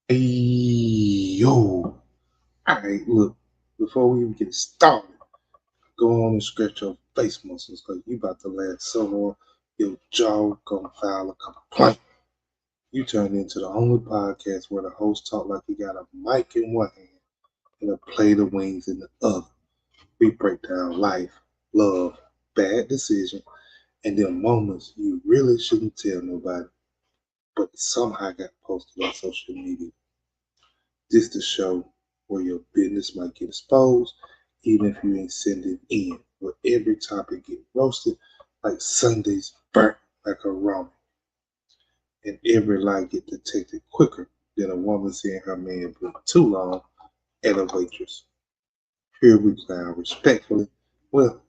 Hey, yo. Alright, look, before we even get started, go on and stretch your face muscles because you about to laugh so hard your jaw gonna file a complaint. You turned into the only podcast where the host talk like he got a mic in one hand and a plate of wings in the other. We break down life, love, bad decisions, and them moments you really shouldn't tell nobody, but somehow got posted on social media. This the show where your business might get exposed, even if you ain't send it in. Where every topic get roasted like Sundays burnt like a ramen, and every lie get detected quicker than a woman seeing her man put too long at a waitress. Here we clown respectfully. Well,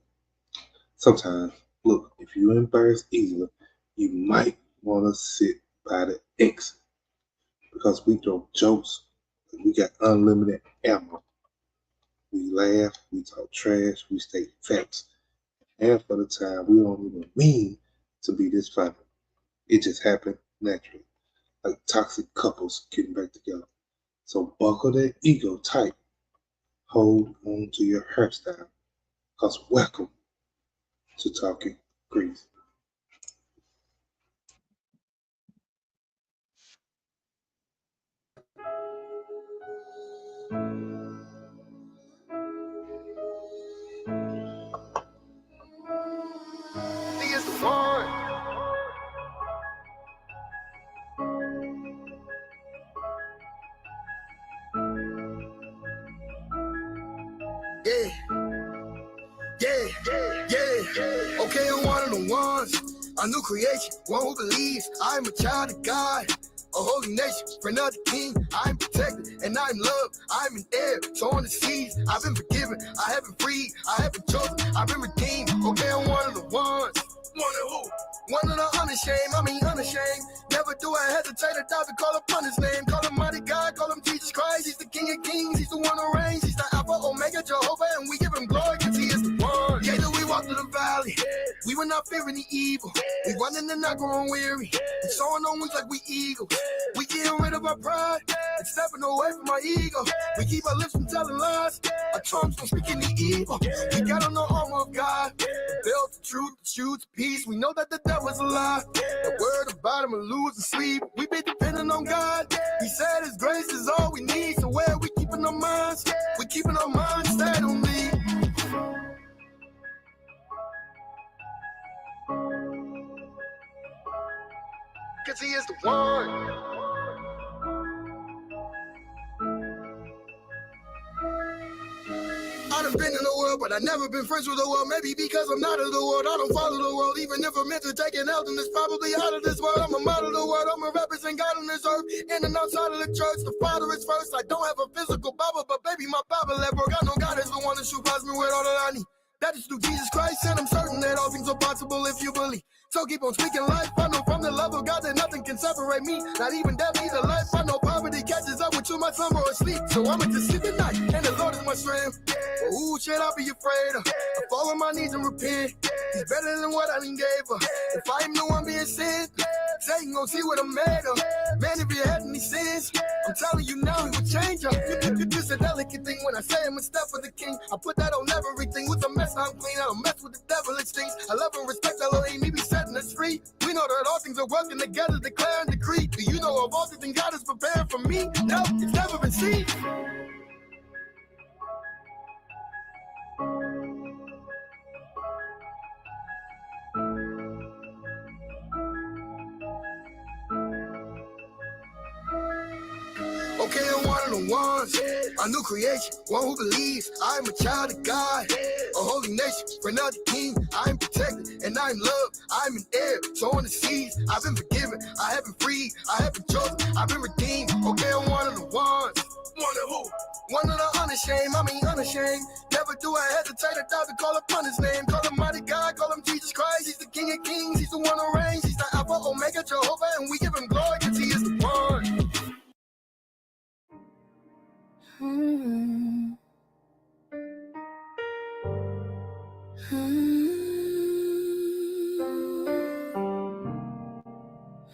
sometimes, look, if you embarrass easily, you might want to sit by the exit because we throw jokes and we got unlimited ammo. We laugh, we talk trash, we state facts. Half of the time, we don't even mean to be this funny. It just happened naturally, like toxic couples getting back together. So buckle that ego tight, hold on to your hairstyle, because welcome to Talking Grease. He is the one. Yeah, yeah. Okay, I'm one of the ones. A new creation, one who believes I'm a child of God. A holy nation, friend of the king. I'm protected and I'm loved. I'm an heir, so on the seas. I've been forgiven, I have been freed, I have been chosen, I've been redeemed. Okay, I'm one of the ones. One of who? One of the unashamed, I mean unashamed. Never do I hesitate or doubt to call upon his name. Call him mighty God, call him Jesus Christ. He's the King of Kings, he's the one who reigns. He's the Alpha, Omega, Jehovah, and we give him glory because he is the one. Yeah, we walk through the valley. We were not fearing the evil. We running and not growing weary. And soaring on wings like we eagles. We getting rid of our pride and stepping away from our ego. We keep our lips from telling lies. Our tongues from speaking the evil. We got on the armor of God. The belt, the truth, the shoes, the peace. We know that the devil's a lie. The word about him will lose and sleep. We be depending on God. He said his grace is all we need. So where we keeping our minds? We keeping our minds stayed on me. Cause he is the one. I done been in the world, but I never been friends with the world. Maybe because I'm not of the world, I don't follow the world. Even if I'm meant to take an L, then it's probably out of this world. I'm a model of the world, I'm a represent God on this earth. In and outside of the church, the Father is first. I don't have a physical Bible, but baby, my Bible at work. I know God is the one that supplies me with all that I need. That is through Jesus Christ, and I'm certain that all things are possible if you believe. So keep on speaking life. I know from the love of God that nothing can separate me. Not even death, either life. I know poverty catches up with too much slumber or sleep. So I'ma just sleep at night, and the Lord is my strength. But who should I be afraid of? I fall on my knees and repent. He's better than what I done gave her. If I am the one being sent, Satan gon' see what I'm made of. Man, if you had any sins, I'm telling you now, he would change up. It's a delicate thing when I say I'm a step for the king. I put that on everything. With a mess, I'm clean. I don't mess with the devil, it stinks. I love and respect Elohim, he be setting us free. We know that all things are working together, declare and decree. Do you know of all things God is preparing for me? No, it's never been seen. Okay, I'm one of the ones, a new creation, one who believes I'm a child of God, a holy nation, friend of the king. I'm protected and I'm loved, I'm an heir, so on the seas. I've been forgiven, I have been freed, I have been chosen, I've been redeemed. Okay, I'm one of the ones. One of who? One of the unashamed, I mean unashamed. Never do I hesitate or doubt to call upon his name. Call him mighty God, call him Jesus Christ. He's the King of Kings, he's the one who reigns. He's the Alpha, Omega, Jehovah, and we give him glory because he is the one. Hmm. Hmm.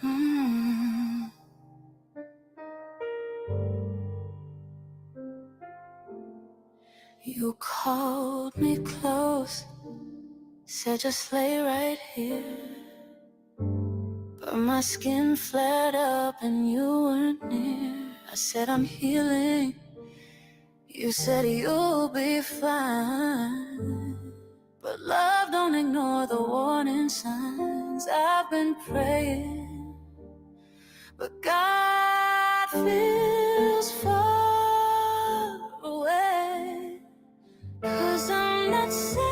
Hmm. You called me close, said just lay right here. But my skin flared up and you weren't near. I said I'm healing, you said you'll be fine. But love don't ignore the warning signs. I've been praying, but God feels far away. 'Cause I'm not saying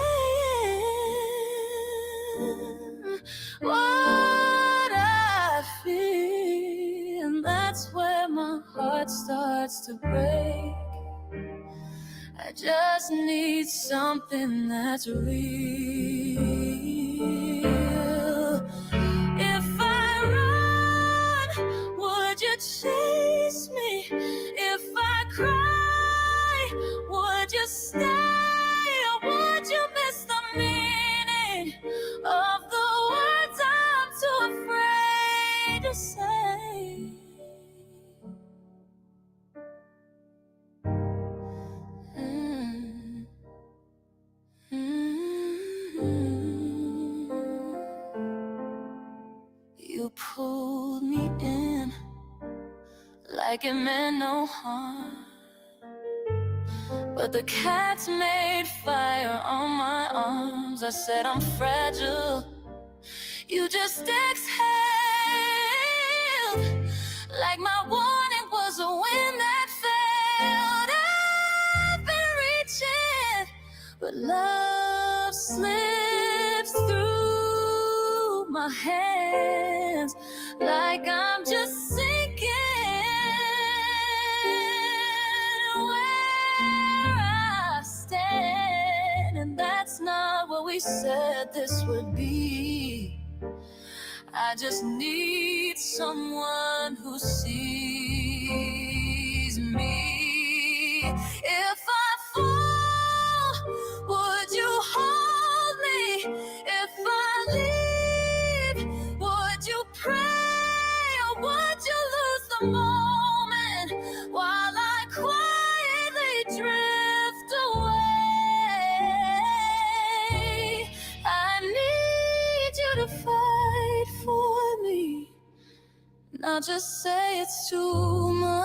what I feel, and that's where my heart starts to break. I just need something that's real. If I run, would you chase me? If I cry, would you stay? Or would you miss the meaning of the words I'm too afraid to say? You pulled me in like it meant no harm, but the cats made fire on my arms. I said I'm fragile, you just exhaled like my warning was a wind that failed. I've been reaching, but love slips through my hands like I'm just sinking where I stand. And that's not what we said this would be. I just need someone who sees me. If I fall, would you hold me? If I leave, would you pray? Or would you lose the moment while I quietly drift away? I need you to fight for me, not just say it's too much.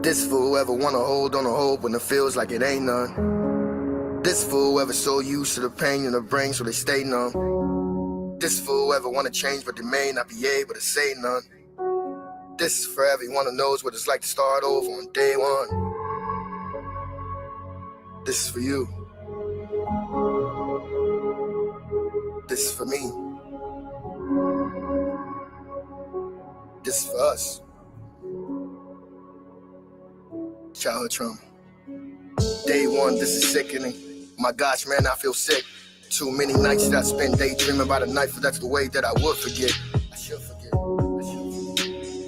This fool ever wanna hold on to hope when it feels like it ain't none. This fool ever so used to the pain in the brain so they stay numb. This fool ever wanna change but they may not be able to say none. This is for everyone who knows what it's like to start over on day one. This is for you. This is for me. This is for us. Childhood trauma. Day one, this is sickening. My gosh, man, I feel sick. Too many nights that I spent daydreaming about a knife, that's the way that I would forget. I should forget.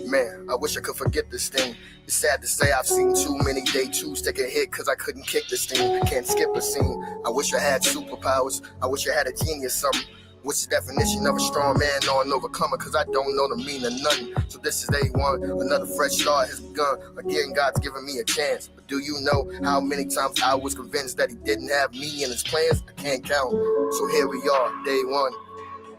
Man, I wish I could forget this thing. It's sad to say I've seen too many day twos take a hit cause I couldn't kick this thing. Can't skip a scene. I wish I had superpowers. I wish I had a genius something. What's the definition of a strong man or an overcomer? Cause I don't know the meaning of nothing. So this is day one, another fresh start has begun. Again, God's giving me a chance. But do you know how many times I was convinced that he didn't have me in his plans? I can't count. So here we are, day one.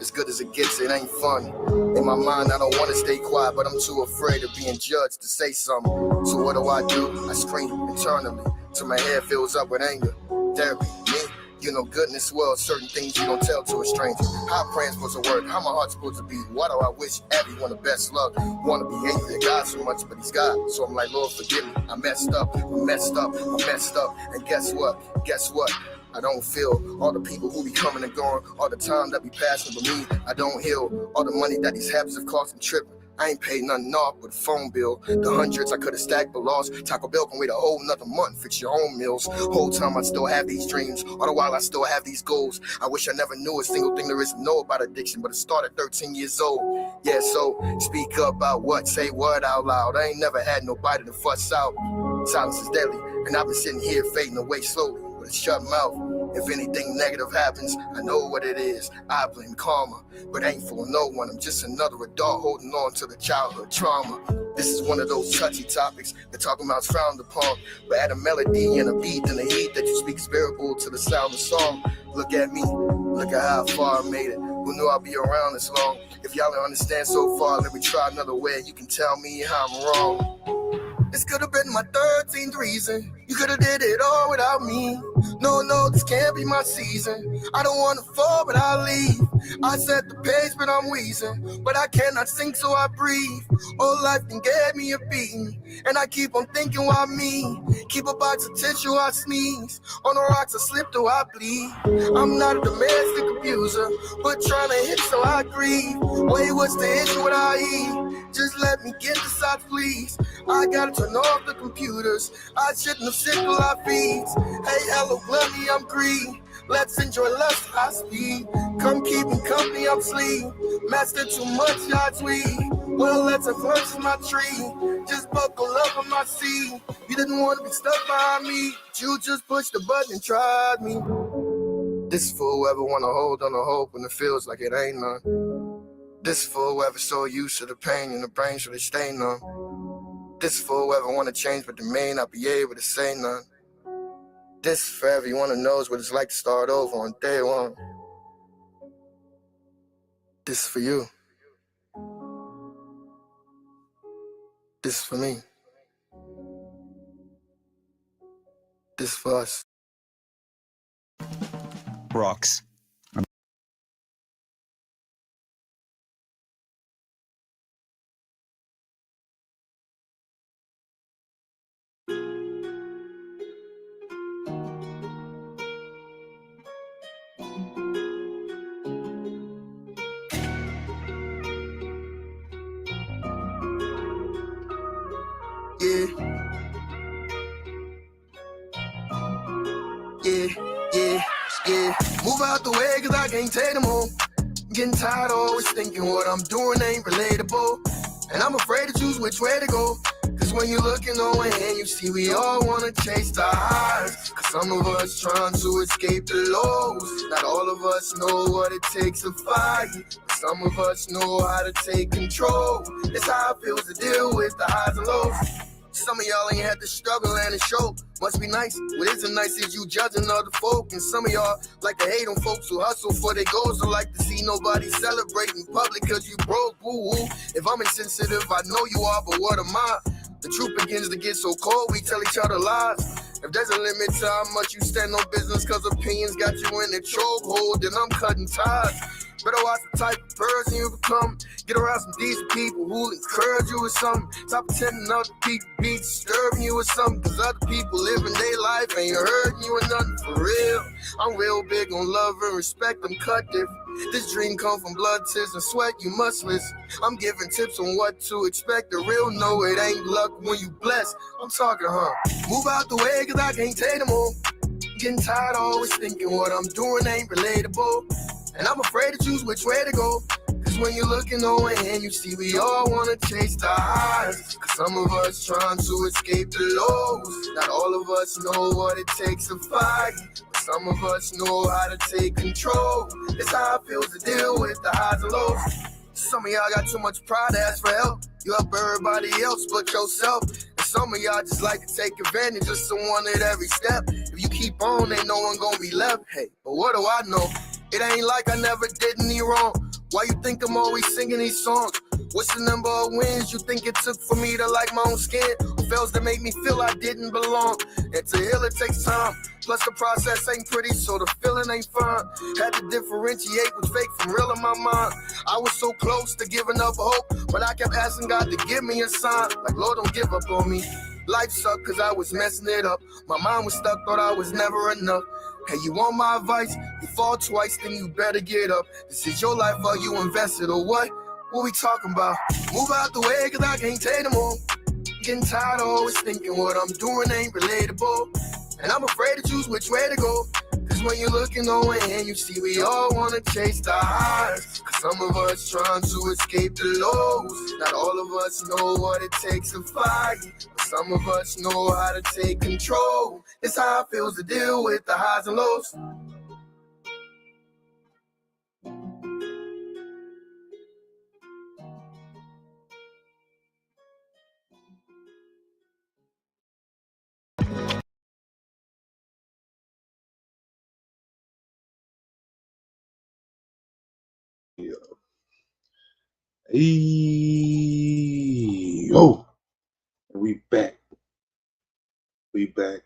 As good as it gets, it ain't fun. In my mind, I don't want to stay quiet, but I'm too afraid of being judged to say something. So what do? I scream internally till my head fills up with anger. Therapy, me? You know goodness well, certain things you don't tell to a stranger. How praying supposed to work? How my heart supposed to beat? Why do I wish everyone the best luck? Wanna be angry at God so much, but he's God. So I'm like, Lord, forgive me. I messed up. And guess what? I don't feel all the people who be coming and going, all the time that be passing for me. I don't heal all the money that these habits have cost and tripping. I ain't paid nothing off but a phone bill. The hundreds I could have stacked but lost. Taco Bell can wait a whole nother month, fix your own meals. Whole time I still have these dreams, all the while I still have these goals. I wish I never knew a single thing there is to know about addiction, but it started 13 years old. Yeah, so speak up about what, say what out loud. I ain't never had nobody to fuss out. Silence is deadly, and I've been sitting here fading away slowly with a shut mouth. If anything negative happens, I know what it is. I blame karma, but ain't for no one. I'm just another adult holding on to the childhood trauma. This is one of those touchy topics that talking about is frowned upon. But add a melody and a beat and the heat that you speak is bearable to the sound of song. Look at me, look at how far I made it. Who knew I'd be around this long? If y'all don't understand so far, let me try another way. You can tell me how I'm wrong. This could have been my 13th reason. You could have did it all without me. No, this can't be my season. I don't want to fall, but I'll leave. I set the pace, but I'm wheezing. But I cannot sink, so I breathe. All life can get me a beating. And I keep on thinking, why me? Keep a box of tissue, I sneeze. On the rocks, I slip, though I bleed. I'm not a domestic abuser, but trying to hit, so I grieve. Wait, what's the issue with I.E.? Just let me get the sides, please. I gotta turn off the computers. I shouldn't have sick till I feeds. Hey, hello, gluttony, I'm green. Let's enjoy lust, high speed. Come keep me company, I'm sleep. Master too much, odds we. Well, let's have lunch in my tree. Just buckle up on my seat. You didn't want to be stuck behind me. You just pushed the button and tried me. This is for whoever wanna hold on to hope when it feels like it ain't none. This is for whoever so used to the pain in the brain so they stay numb. This is for whoever wanna change but they may not be able to say none. This is for everyone who knows what it's like to start over on day one. This is for you. This is for me. This is for us. Rocks. Yeah. Move out the way, cause I can't take them home. Getting tired of always thinking what I'm doing ain't relatable. And I'm afraid to choose which way to go. Cause when you're looking over and you see we all wanna chase the highs. Cause some of us trying to escape the lows. Not all of us know what it takes to fight. But some of us know how to take control. It's how it feels to deal with the highs and lows. Some of y'all ain't had to struggle and it show. Must be nice. What isn't nice is you judging other folk. And some of y'all like to hate on folks who hustle for their goals. Or like to see nobody celebrate in public cause you broke. Woo-woo. If I'm insensitive, I know you are, but what am I? The truth begins to get so cold, we tell each other lies. If there's a limit to how much you stand on business cause opinions got you in a chokehold, then I'm cutting ties. Better watch the type of person you become. Get around some decent people who'll encourage you with something. Stop pretending other people be disturbing you with something. Cause other people living their life ain't hurting you or nothing for real. I'm real big on love and respect, I'm cut different. This dream come from blood, tears, and sweat, you must listen. I'm giving tips on what to expect. The real know it ain't luck when you blessed. I'm talking, Move out the way cause I can't take them home. Getting tired of always thinking what I'm doing ain't relatable. And I'm afraid to choose which way to go. Cause when you're looking over and you see we all wanna chase the highs. Cause some of us trying to escape the lows. Not all of us know what it takes to fight. But some of us know how to take control. It's how it feels to deal with the highs and lows. Some of y'all got too much pride to ask for help. You help everybody else but yourself. And some of y'all just like to take advantage of someone at every step. If you keep on, ain't no one gonna be left. Hey, but what do I know? It ain't like I never did any wrong. Why you think I'm always singing these songs? What's the number of wins you think it took for me to like my own skin? Or fails that make me feel I didn't belong? And to heal it takes time. Plus the process ain't pretty, so the feeling ain't fun. Had to differentiate what's fake from real in my mind. I was so close to giving up hope, but I kept asking God to give me a sign. Like, Lord, don't give up on me. Life sucked cause I was messing it up. My mind was stuck, thought I was never enough. Hey, you want my advice? You fall twice, then you better get up. This is your life, are you invested or what? What we talking about? Move out the way, cause I can't take no more. Getting tired of always thinking what I'm doing ain't relatable. And I'm afraid to choose which way to go. Cause when you're looking away and you see we all wanna chase the highs. Cause some of us trying to escape the lows. Not all of us know what it takes to fight. But some of us know how to take control. It's how it feels to deal with the highs and lows. Yo, we back. We back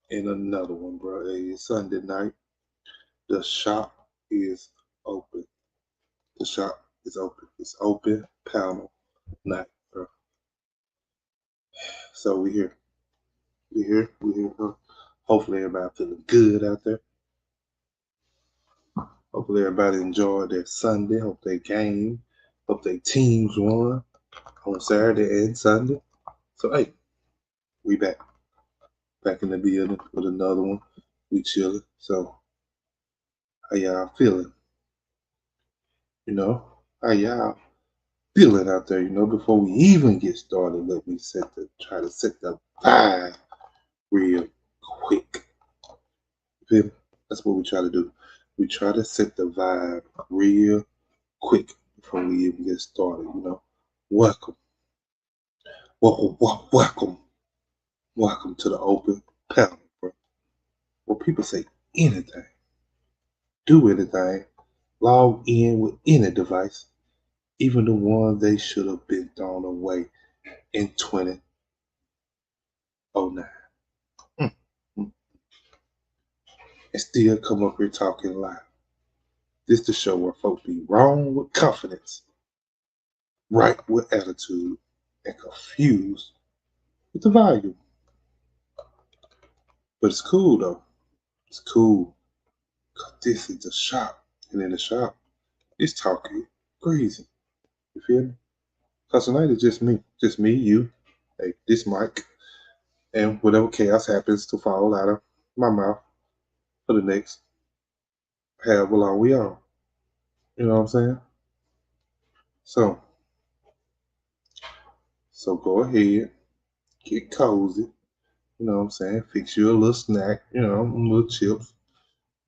in another one, bro. Hey, it's Sunday night. The shop is open. The shop is open. It's open panel night, bro. So we here. We here. We here. Hopefully everybody feeling good out there. Hopefully everybody enjoyed their Sunday. Hope they game. Hope their teams won on Saturday and Sunday. So hey, we back. Back in the building with another one. We chilling. So how y'all feeling? You know, how y'all feeling out there? You know, before we even get started, let me try to set the vibe real quick. You feel me? That's what we try to do. We try to set the vibe real quick before we even get started. You know, welcome to the open panel, bro. Where people say anything, do anything, log in with any device, even the ones they should have been thrown away in 2009. And still come up here talking loud. This the show where folks be wrong with confidence, right with attitude, and confused with the volume. But it's cool though. It's cool. Cause this is the shop. And in the shop, it's talking crazy. You feel me? Cause tonight is just me. Just me, you, hey, this mic, and whatever chaos happens to fall out of my mouth for the next however long we are. You know what I'm saying? So go ahead, get cozy. You know what I'm saying? Fix you a little snack, you know, little chips,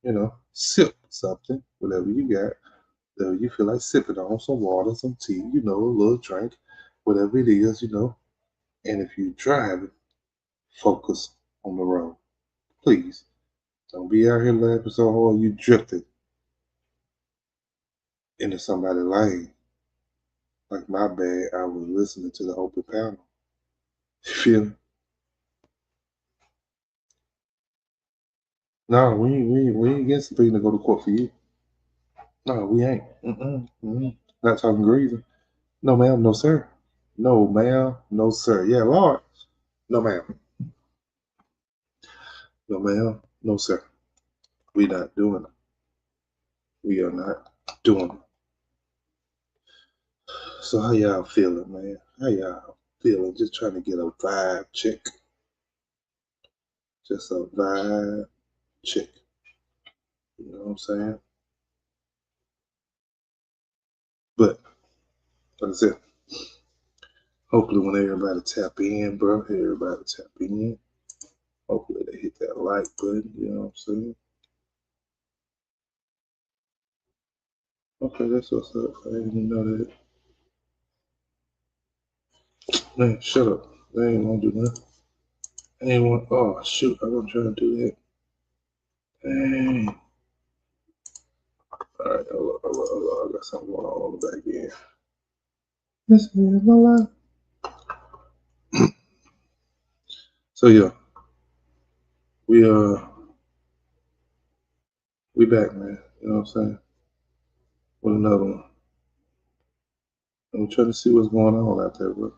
you know, sip something, whatever you got. Whatever you feel like sipping on, some water, some tea, you know, a little drink, whatever it is, you know. And if you drive, focus on the road. Please. Don't be out here laughing so hard you drifted into somebody's lane. Like my bad, I was listening to the open panel. You feel me? No, we ain't getting something to go to court for you. No, we ain't. Not talking greasy. No, ma'am, no, sir. No, ma'am, no, sir. Yeah, Lord. No, ma'am. No, ma'am, no, sir. We not doing it. We are not doing it. So how y'all feeling, man? How y'all feeling? Just trying to get a vibe check. Just a vibe check. You know what I'm saying? But like I said, hopefully when everybody tap in, bro, everybody tap in. Hopefully they hit that like button, you know what I'm saying? Okay, that's what's up. I didn't even know that. Man, shut up. They ain't gonna do nothing. They ain't want, oh shoot, I wasn't trying to do that. Dang. Alright, hold on. I got something going on the back end. This is my life. So yeah. We back, man. You know what I'm saying? With another one. And we're trying to see what's going on out there, bro.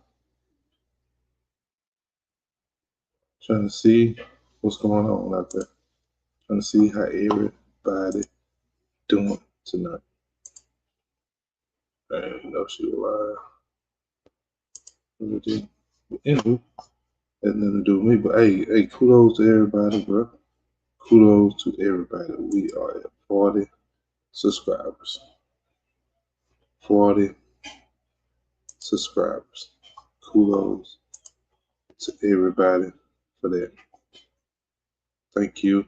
Trying to see what's going on out there. Trying to see how everybody doing tonight. I didn't know she was live. Anywho, has nothing to do with me. But hey, kudos to everybody, bro. Kudos to everybody. We are at 40 subscribers. 40 subscribers. Kudos to everybody for that. Thank you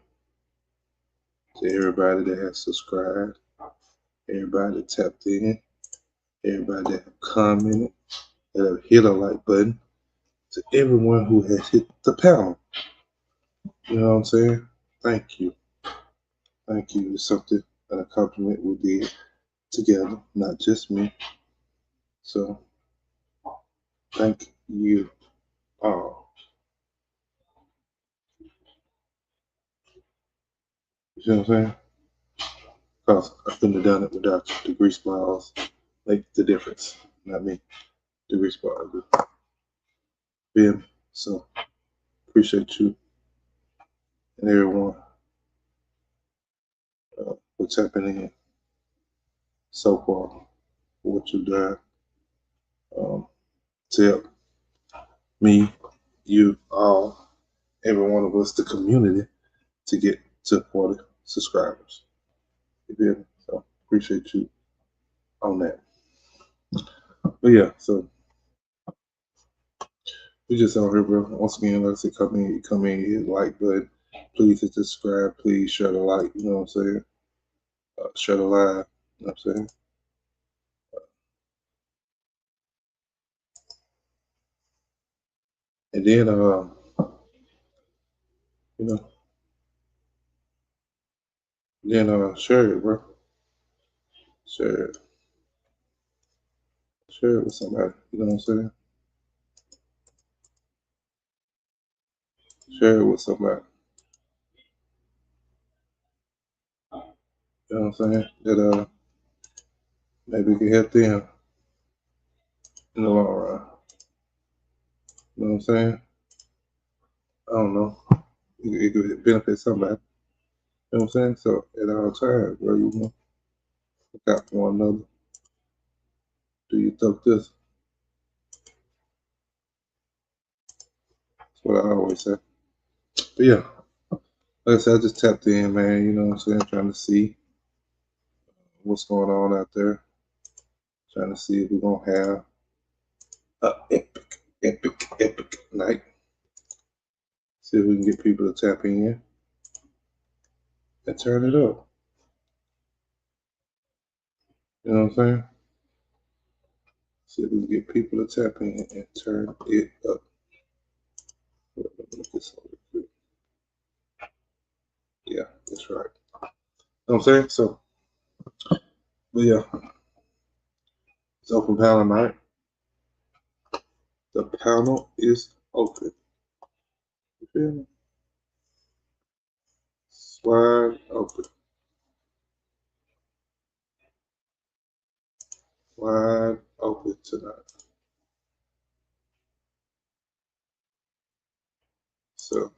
to everybody that has subscribed, everybody that tapped in, everybody that have commented, that have hit a like button, to everyone who has hit the panel. You know what I'm saying? Thank you. Thank you. It's something, an accomplishment we did together, not just me. So thank you all. You see what I'm saying? Because I couldn't have done it without you. The grease balls make the difference, not me. The grease balls do. Ben, so appreciate you and everyone for tapping in so far for what you've done to help me, you, all, every one of us, the community, to get to 40 subscribers. You feel me? So appreciate you on that. But yeah, so we just on here, bro. Once again, like I said, come in, hit like button. Please hit the subscribe. Please share the like. You know what I'm saying? Share the live. You know what I'm saying? And then, you know, then share it, bro. Share it. Share it with somebody. You know what I'm saying? Share it with somebody. You know what I'm saying? That maybe can help them in the long run. You know what I'm saying? I don't know. It could benefit somebody. You know what I'm saying? So at all times, bro, you know, look out for one another. Do you think this? That's what I always say. But yeah, like I said, I just tapped in, man. You know what I'm saying? Trying to see what's going on out there. Trying to see if we're gonna have an epic night. See if we can get people to tap in and turn it up. You know what I'm saying? See if we can get people to tap in and turn it up. Let me look this over quick. Yeah, that's right. You know what I'm saying? So, but yeah, it's open panel night. The panel is open. You feel me? It's wide open. Wide open tonight. So,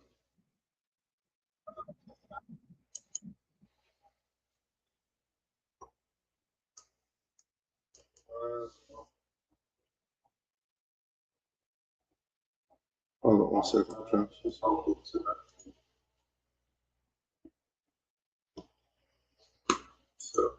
hold on 1 second. I'm trying to see something tonight. So.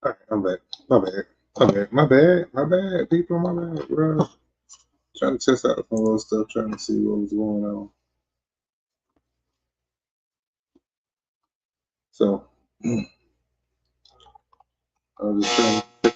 All right, I'm back. My bad, people. My bad, bro. Trying to test out some little stuff, trying to see what was going on. So, I was just trying to.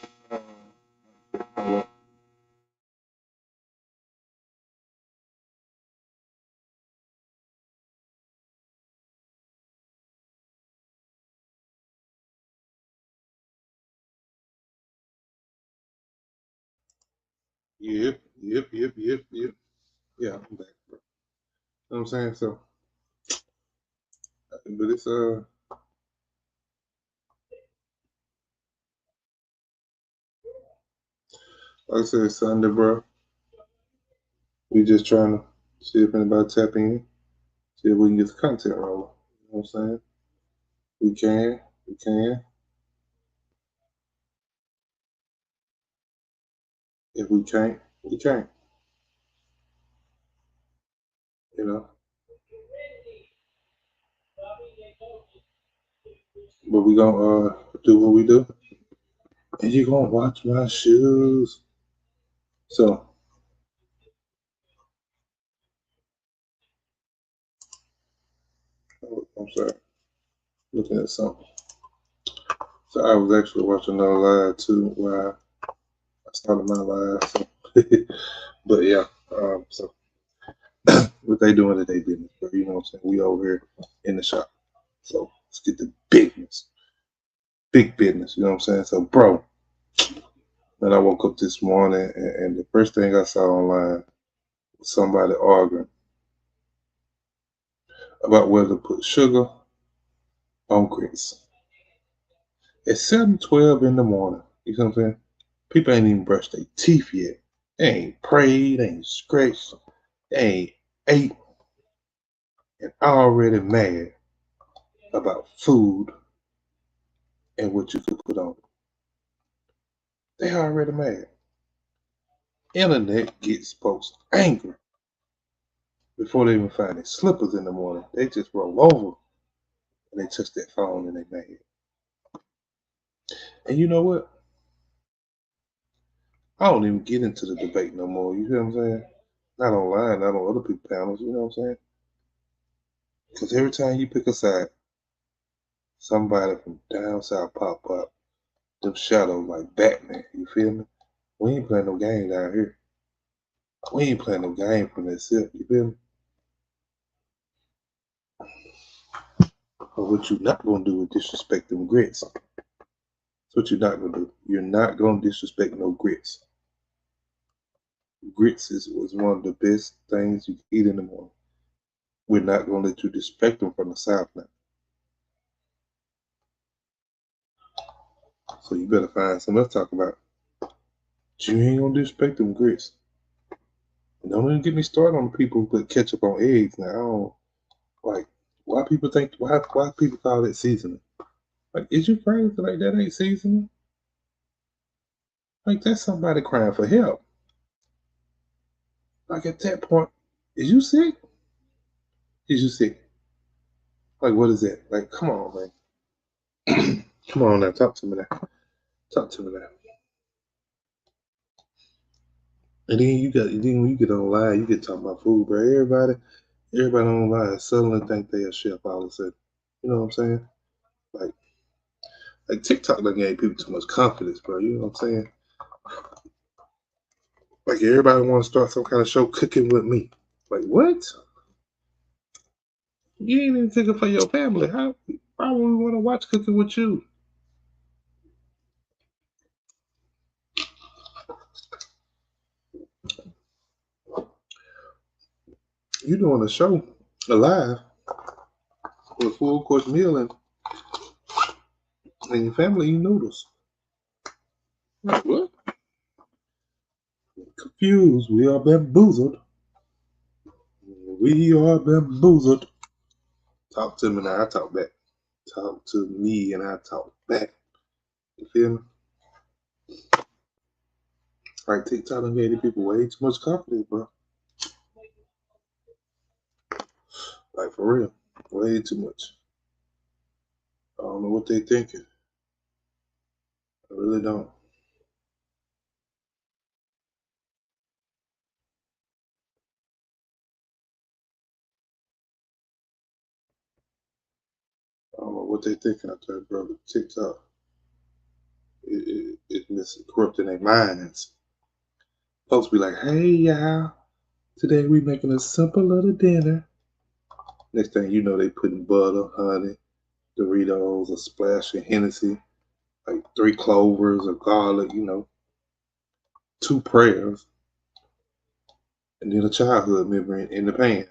Yep. Yeah, I'm back, bro. You know what I'm saying? So, but it's like I said, Sunday, bro. We just trying to see if anybody tap in, see if we can get the content rolling. You know what I'm saying? We can. If we can't, we can't. You know. But we gonna do what we do, and you gonna watch my shoes. So, I'm sorry, looking at something. So I was actually watching another live too, where I started my live. So, but yeah, so what they doing today business, bro. You know what I'm saying? We over here in the shop. So let's get the business. Big business, you know what I'm saying? So bro, man, I woke up this morning and the first thing I saw online was somebody arguing about whether to put sugar on grits. At 7:12 in the morning, you know what I'm saying? People ain't even brushed their teeth yet. They ain't prayed, they ain't scratched, they ain't ate, and already mad about food and what you could put on it. They already mad. Internet gets folks angry before they even find their slippers in the morning. They just roll over and they touch that phone and they mad. And you know what? I don't even get into the debate no more. You feel what I'm saying? Not online, not on other people's panels. You know what I'm saying? Because every time you pick a side, somebody from down south pop up. Them shadows like Batman. You feel me? We ain't playing no game down here. We ain't playing no game from that self. You feel me? But what you not gonna do is disrespect them grits. That's what you're not gonna do. You're not gonna disrespect no grits. Grits was one of the best things you can eat in the morning. We're not gonna let you disrespect them from the south now. So you better find something else to talk about. You ain't gonna disrespect them grits. And don't even get me started on the people who put ketchup on eggs now. I don't like why people think why people call it seasoning. Like, is you crazy? Like that ain't seasoning? Like that's somebody crying for help. Like at that point, is you sick? Is you sick? Like what is that? Like, come on, man. Come on now, talk to me now. Talk to me now. And then when you get online, you get talking about food, bro. Everybody online suddenly think they a chef all of a sudden. You know what I'm saying? Like like TikTok done gave people too much confidence, bro. You know what I'm saying? Like everybody want to start some kind of show cooking with me. Like what? You ain't even cooking for your family. Why would we want to watch cooking with you? You doing a show alive with a full course meal and your family eat noodles. Like what? Confused. We are bamboozled. We are bamboozled. Talk to me now. I talk back. Talk to me and I talk back. You feel me? Like TikTok done gave these people way too much confidence, bro. Like for real. Way too much. I don't know what they thinking. I really don't. I don't know what they thinking out there, brother. TikTok. It's corrupting their minds. Folks be like, hey, y'all. Today we making a simple little dinner. Next thing you know, they putting butter, honey, Doritos, a splash of Hennessy, like 3 clovers of garlic, 2 prayers, and then a childhood memory in the pan.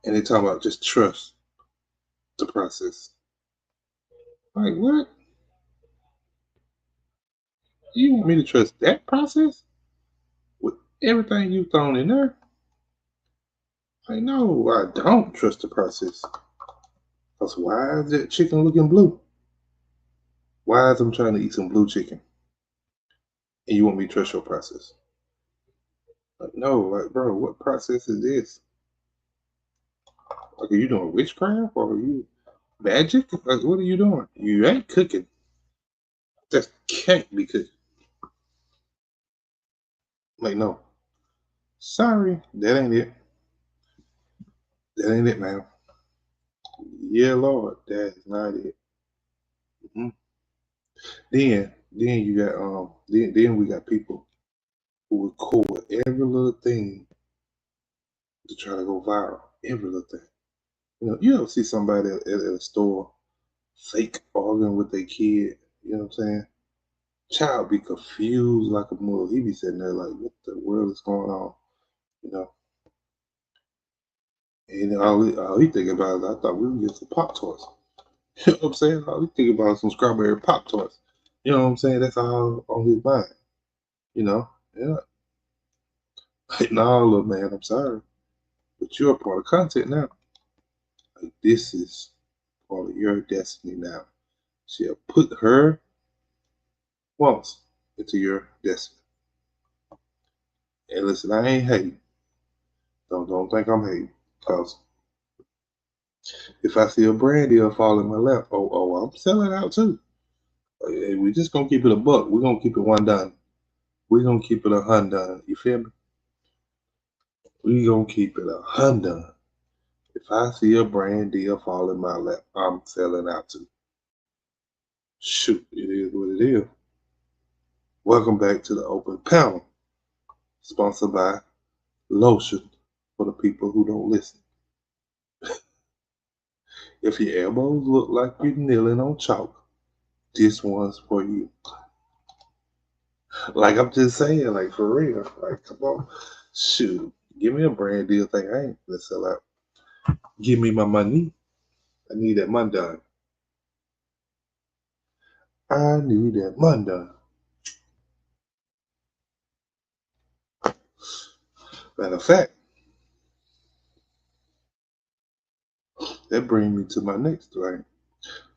And they talking about just trust the process. Like, what? You want me to trust that process? With everything you've thrown in there? Like, no, I don't trust the process. Because why is that chicken looking blue? Why is I'm trying to eat some blue chicken? And you want me to trust your process? Like, no, like, bro, what process is this? Like, are you doing witchcraft or are you magic? Like, what are you doing? You ain't cooking. That can't be cooking. Like, no. Sorry, that ain't it. That ain't it, man. Yeah, Lord, that is not it. Mm-hmm. Then you got then we got people who record every little thing to try to go viral. Every little thing. You ever see somebody at a store fake arguing with their kid? You know what I'm saying? Child be confused like a mother. He be sitting there like, what the world is going on? You know? And all he think about is, I thought we would get some Pop Tarts. You know what I'm saying? All he think about is some strawberry Pop Tarts. You know what I'm saying? That's all on his mind. You know? Yeah. Like, no, look, man, I'm sorry. But you're a part of content now. Like, this is part of your destiny now. She'll put her wants into your destiny. And listen, I ain't hating. Don't think I'm hating. Because if I see a brand deal fall in my lap, I'm selling out too. We just gonna keep it a buck. We're gonna keep it one done. We're gonna keep it a hundred. You feel me? We gonna keep it a hundred. If I see a brand deal fall in my lap, I'm selling out too. Shoot, it is what it is. Welcome back to the open panel, sponsored by Lotion for the people who don't listen. If your elbows look like you're kneeling on chalk, this one's for you. Like, I'm just saying, like, for real. Like, come on. Shoot. Give me a brand deal thing. I ain't gonna sell out. Give me my money. I need that money done. I need that money done. Matter of fact, that brings me to my next thing.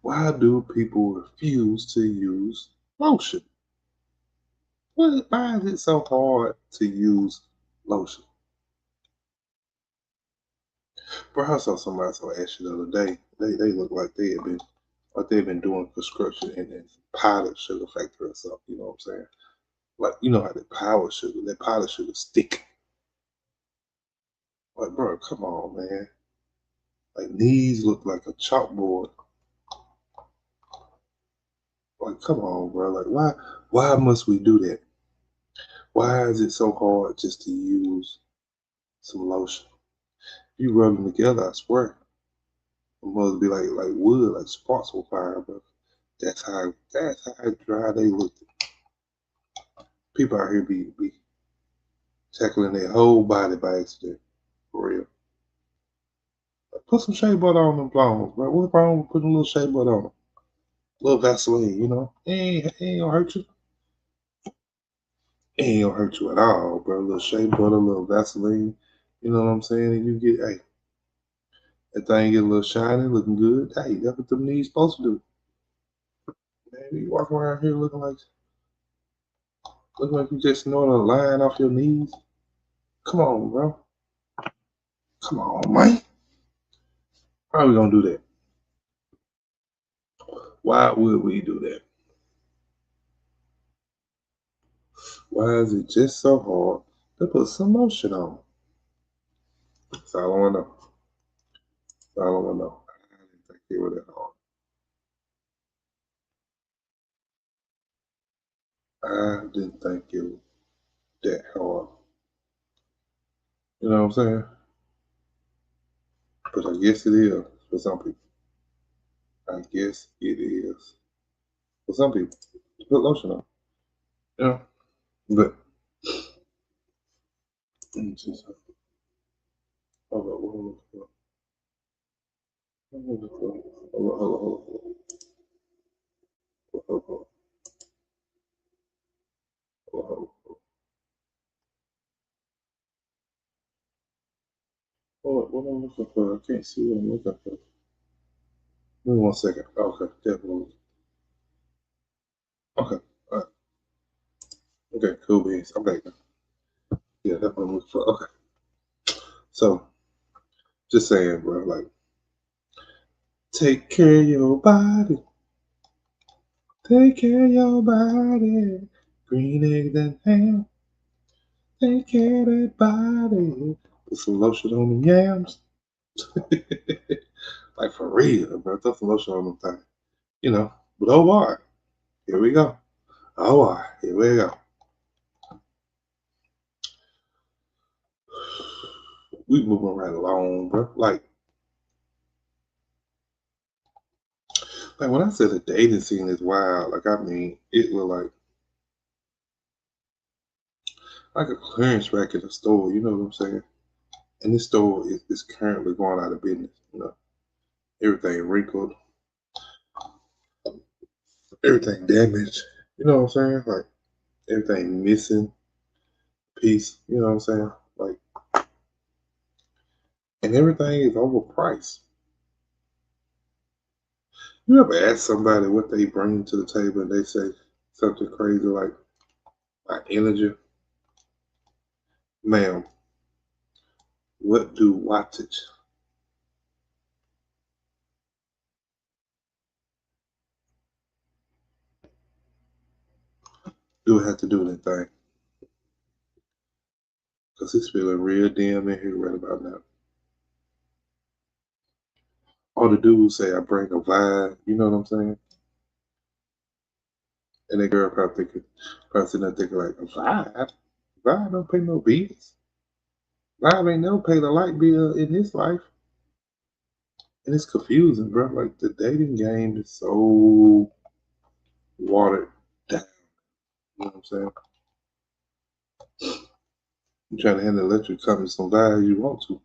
Why do people refuse to use lotion? Why is it so hard to use lotion? Bro, I saw somebody ask you the other day. They look like they've been doing construction in a powdered sugar factory or something. You know what I'm saying? Like, you know how that powdered sugar stick. Like, bro, come on, man. Like, knees look like a chalkboard. Like, come on, bro. Like, why must we do that? Why is it so hard just to use some lotion? You rub them together, I swear. It must be like wood, like sparks will fire, bro. That's how dry they look. People out here be tackling their whole body by accident. For real. Like, put some shea butter on them bones, bro. What's wrong with putting a little shea butter on them? A little Vaseline, it ain't gonna hurt you. It ain't gonna hurt you at all, bro. A little shea butter, a little Vaseline. You know what I'm saying? And you get, that thing get a little shiny, looking good. Hey, that's what them knees supposed to do. Man, you walk around here looking like you just snorted a line off your knees. Come on, bro. Come on, man. How are we gonna do that? Why would we do that? Why is it just so hard to put some lotion on? That's all I want to know. That's all I want to know. I didn't think it was that hard. I didn't think it was that hard. You know what I'm saying? But I guess it is for some people. I guess it is for some people to put lotion on. You know? But, let me see something. Hold on, what am I looking for? What am I looking for? Hold on. What am I looking for? I can't see what I'm looking for. Give me 1 second. Okay, definitely. Okay, all right. Okay, cool beans. I'm back now. Yeah, that's what I'm looking for. Okay. So, just saying, bro, like, take care of your body. Take care of your body. Green eggs and ham. Take care of that body. Put some lotion on the yams. Like, for real, bro. Throw some lotion on them things. You know, but oh, boy. Here we go. Oh, boy. Here we go. We moving right along, bro. Like when I said the dating scene is wild, like, I mean, it was like a clearance rack in a store. You know what I'm saying? And this store is currently going out of business. You know, everything wrinkled, everything damaged. You know what I'm saying? Like, everything missing piece. You know what I'm saying? Like, and everything is overpriced. You ever ask somebody what they bring to the table and they say something crazy like energy? Ma'am, what do wattage do it have to do with anything? Because it's feeling real damn in here right about now. All the dudes say I bring a vibe, you know what I'm saying? And that girl probably sitting there thinking like, a vibe? Vibe don't pay no bills. Vibe ain't never paid a light bill in his life. And it's confusing, bro. Like, the dating game is so watered down. You know what I'm saying? You trying to hand the electric company some vibe you want to.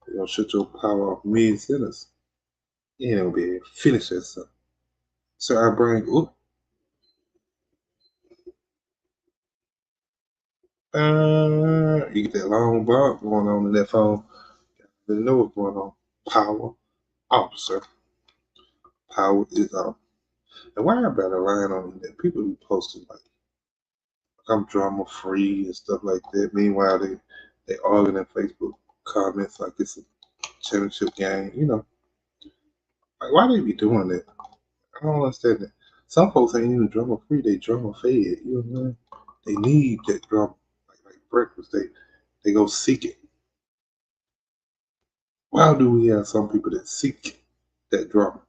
You're gonna shut your power off mid-sentence. You ain't gonna be able to finish that stuff. So I bring, you get that long bump going on in that phone. You know what's going on. Power officer. Power is off. And why I better line on that? People be posting like I'm drama free and stuff like that. Meanwhile, they arguing in Facebook comments like it's a championship game. You know, like, why they be doing that? I don't understand that. Some folks ain't even drama free. They drama fed. You know what I'm saying? They need that drama like breakfast. They go seek it. Why do we have some people that seek that drama?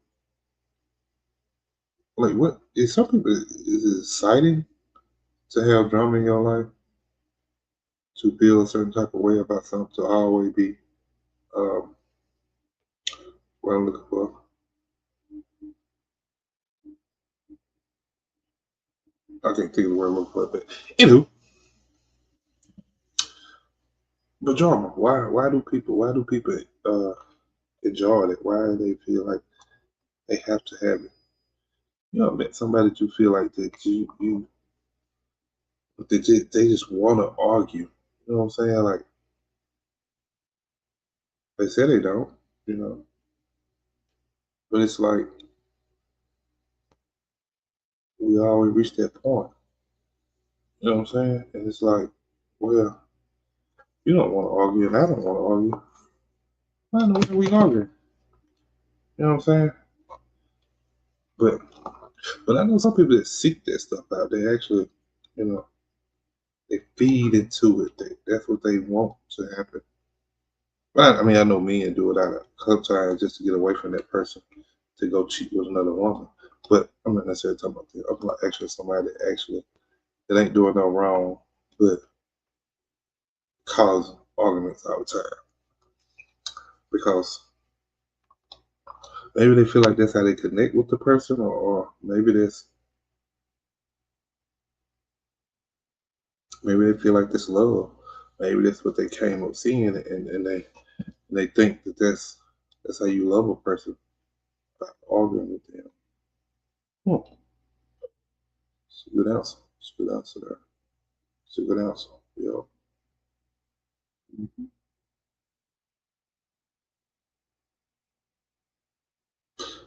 Like, what is some people, is it exciting to have drama in your life, to feel a certain type of way about something, to always be um, what I'm looking for? I can't think of the word I'm looking for, but anywho, but drama. Why do people enjoy it? Why do they feel like they have to have it? You know, met somebody that you feel like that they just want to argue. You know what I'm saying? Like, they say they don't, you know, but it's like we always reach that point. You know what I'm saying? And it's like, well, you don't want to argue, and I don't want to argue. Why in the world we arguing? You know what I'm saying? But I know some people that seek that stuff out. They actually, you know, They feed into it. That's what they want to happen. But I mean, I know men do it out of sometimes just to get away from that person to go cheat with another woman. But I'm not necessarily talking about that. I'm like actually somebody that ain't doing no wrong, but causing arguments all the time because maybe they feel like that's how they connect with the person, or maybe they feel like this love. Maybe that's what they came up seeing, and they think that that's how you love a person by arguing with them. It's a good answer. It's a good answer there. It's a good answer. Yeah. Mm-hmm.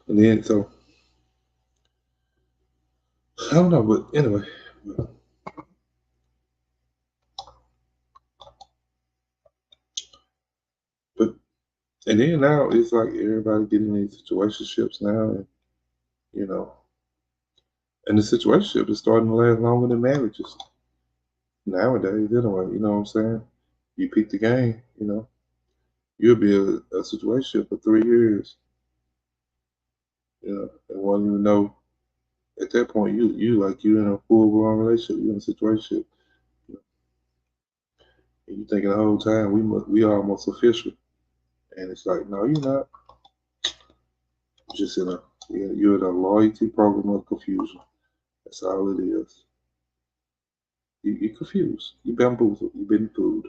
And then so I don't know, but anyway. But and then now it's like everybody getting in these situationships now, and you know, and the situationship is starting to last longer than marriages nowadays. Anyway, you know what I'm saying? You pick the game, you know, you'll be a situationship for 3 years, you know, and won't even know. At that point, you in a full blown relationship, you in a situationship, you know, and you thinking the whole time we almost official, and it's like no, you're not. You're just you're in a loyalty program of confusion. That's all it is. You're confused. You've bamboozled. You've been fooled.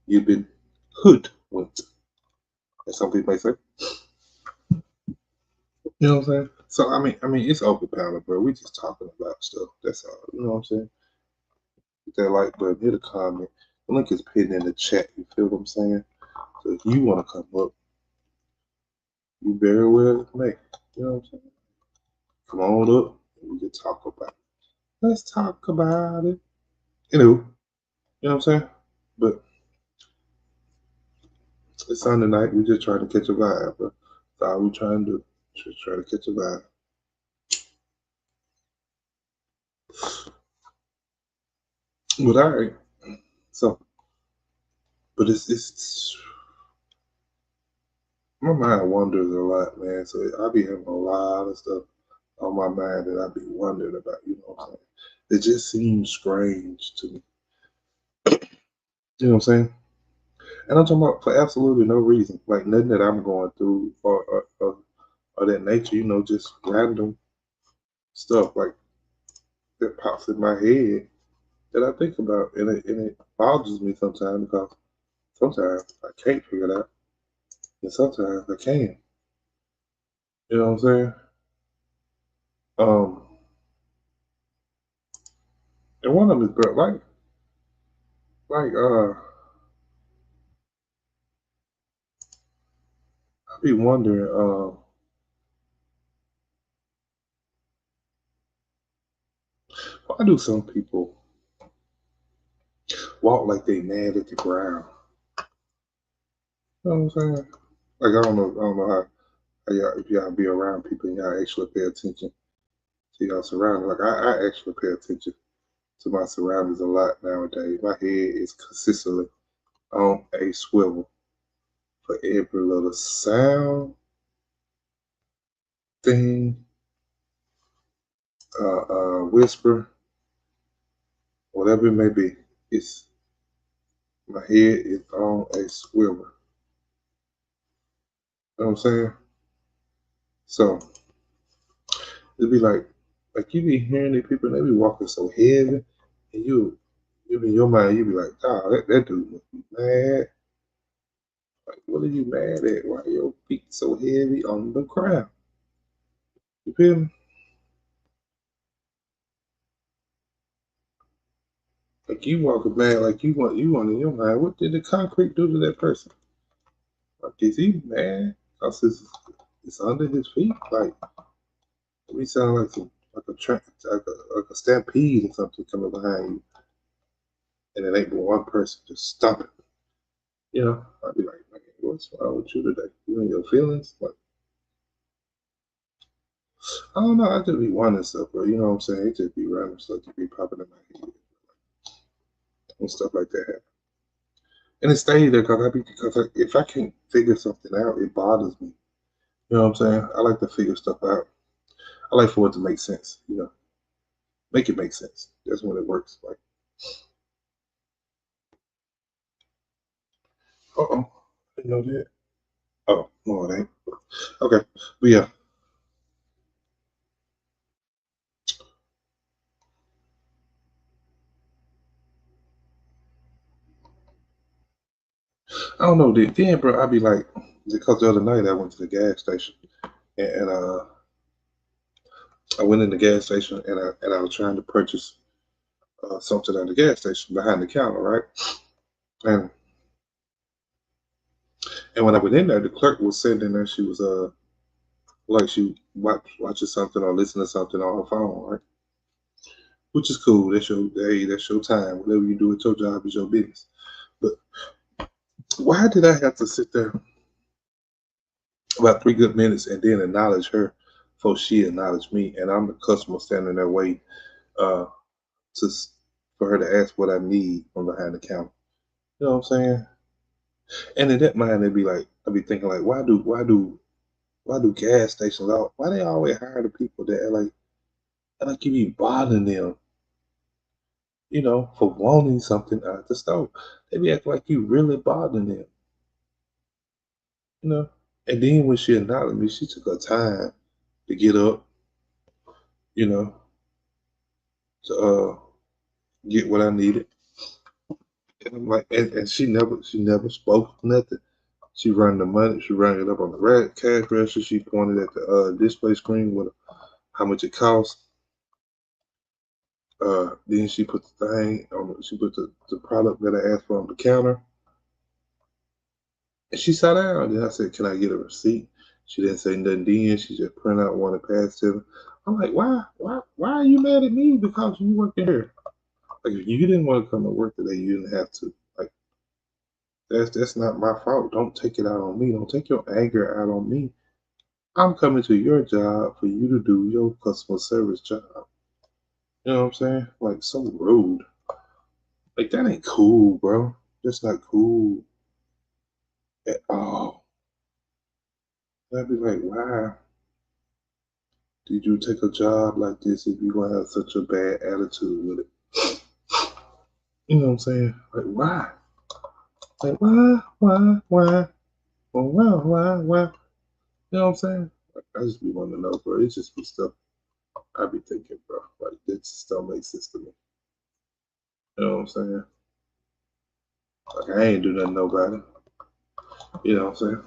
You've been hoodwinked, as some people may say. You know what I'm saying? So I mean, it's open panel, bro. We just talking about stuff. That's all. You know what I'm saying? Hit that like button, hit a comment. The link is pinned in the chat. You feel what I'm saying? So if you want to come up, you very well may. You know what I'm saying? Come on up, and we can talk about it. Let's talk about it. You know what I'm saying? But it's Sunday night. We just trying to catch a vibe, bro. That's all we trying to do. Just try to catch a vibe. But all right. So, but it's my mind wanders a lot, man. So I be having a lot of stuff on my mind that I be wondering about. You know what I'm saying? It just seems strange to me. You know what I'm saying? And I'm talking about for absolutely no reason, like nothing that I'm going through or that nature. You know, just random stuff like that pops in my head that I think about, and it bothers me sometimes because sometimes I can't figure it out, and sometimes I can. You know what I'm saying? Um, and one of them is, bro, like, I be wondering, why do some people walk like they mad at the ground? You know what I'm saying? Like I don't know how y'all, if y'all be around people and y'all actually pay attention to y'all surroundings. Like I actually pay attention to my surroundings a lot nowadays. My head is consistently on a swivel for every little sound, thing, whisper, whatever it may be. It's my head is on a swivel. You know what I'm saying? So it'd be like you be hearing these people, and they be walking so heavy, and you in your mind, you be like, oh, that dude must be mad. Like, what are you mad at? Why are your feet so heavy on the ground? You feel me? Like you walking mad, like you want in your mind. What did the concrete do to that person? Like, is he mad? Cause it's under his feet. Like we sound like a stampede or something coming behind you, and it ain't but one person just stopping. You know, I'd be like, man, what's wrong with you today? You and your feelings? Like, I don't know. I just be wanting stuff, bro. You know what I'm saying? It just be random stuff to be popping in my head. when stuff like that happens. And it stayed there because if I can't figure something out, it bothers me. You know what I'm saying? I like to figure stuff out. I like for it to make sense. Make it make sense. That's when it works. Like, oh, didn't know that. Oh, no, it ain't. Okay, but yeah. I don't know. Then, bro, I be like, because the other night I went to the gas station and I went in the gas station and I was trying to purchase something at the gas station behind the counter, right? And when I went in there, the clerk was sitting in there. She was like she watching something or listening to something on her phone, right? Which is cool. That's your day. That's your time. Whatever you do at your job is your business. But why did I have to sit there about 3 good minutes and then acknowledge her before she acknowledged me? And I'm the customer standing there waiting uh, to for her to ask what I need from behind the counter. You know what I'm saying? And in that mind, I'd be thinking like, why do gas stations out? Why they always hire the people that are like you be bothering them, for wanting something at the store. They be acting like you really bothering them, you know. And then when she acknowledged me, she took her time to get up, you know, to get what I needed. And I'm like, and she never spoke nothing. She rang the money. She rang it up on the cash register. She pointed at the display screen with how much it cost. Then she put the thing on. She put the product that I asked for on the counter, and she sat down. Then I said, "Can I get a receipt?" She didn't say nothing. Then she just printed out one and passed to me. I'm like, why are you mad at me because you work here? Like, if you didn't want to come to work today, you didn't have to. Like, that's not my fault. Don't take it out on me. Don't take your anger out on me. I'm coming to your job for you to do your customer service job. You know what I'm saying? Like, so rude. Like, that ain't cool, bro. That's not cool at all. I'd be like, why did you take a job like this if you're going to have such a bad attitude with it? You know what I'm saying? Like, why? Like, why? Why? You know what I'm saying? Like, I just be wanting to know, bro. It's just be stuff I be thinking, bro. Like, this just don't make sense to me. You know what I'm saying? Like, I ain't do nothing to nobody. You know what I'm saying?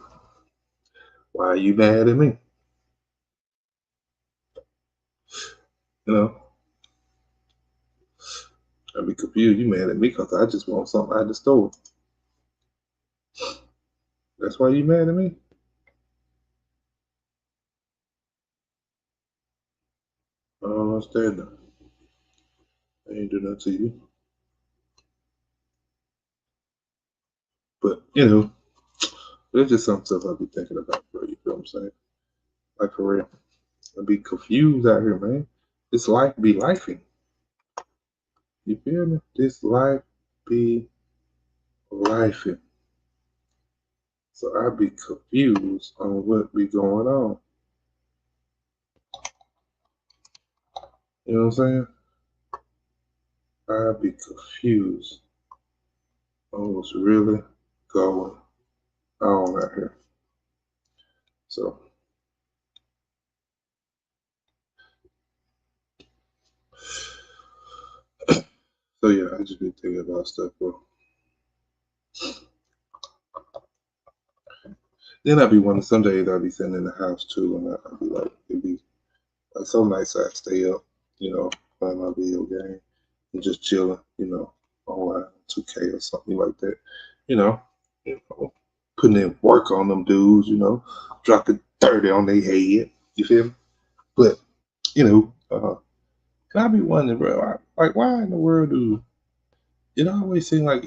Why are you mad at me? You know? I'd be confused. You mad at me because I just want something out of the store. That's why you mad at me? I don't understand that. I ain't do nothing to you. But, there's just some stuff I be thinking about, bro. You feel what I'm saying? Like, for real. I be confused out here, man. This life be lifing. You feel me? This life be lifing. So I be confused on what be going on. You know what I'm saying? I be confused on what's really going on out here. So yeah, I just be thinking about stuff, bro. Then I be wondering, some days I be sitting in the house too, and I be like, it be like some nights I stay up, playing my video game and just chilling, online 2K or something like that, you know, putting in work on them dudes, dropping 30 on their head. You feel me? But can I be wondering, bro, like why in the world do it always seem like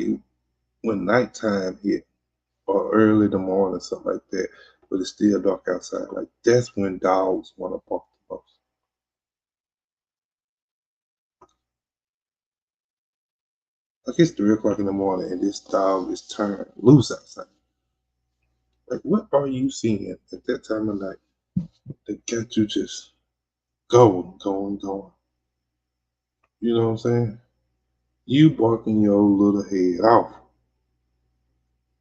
when nighttime hit or early in the morning, something like that, but it's still dark outside. Like that's when dogs want to bark the most. Like it's 3 o'clock in the morning and this dog is turned loose outside. Like, what are you seeing at that time of night that got you just going? You know what I'm saying? You barking your little head off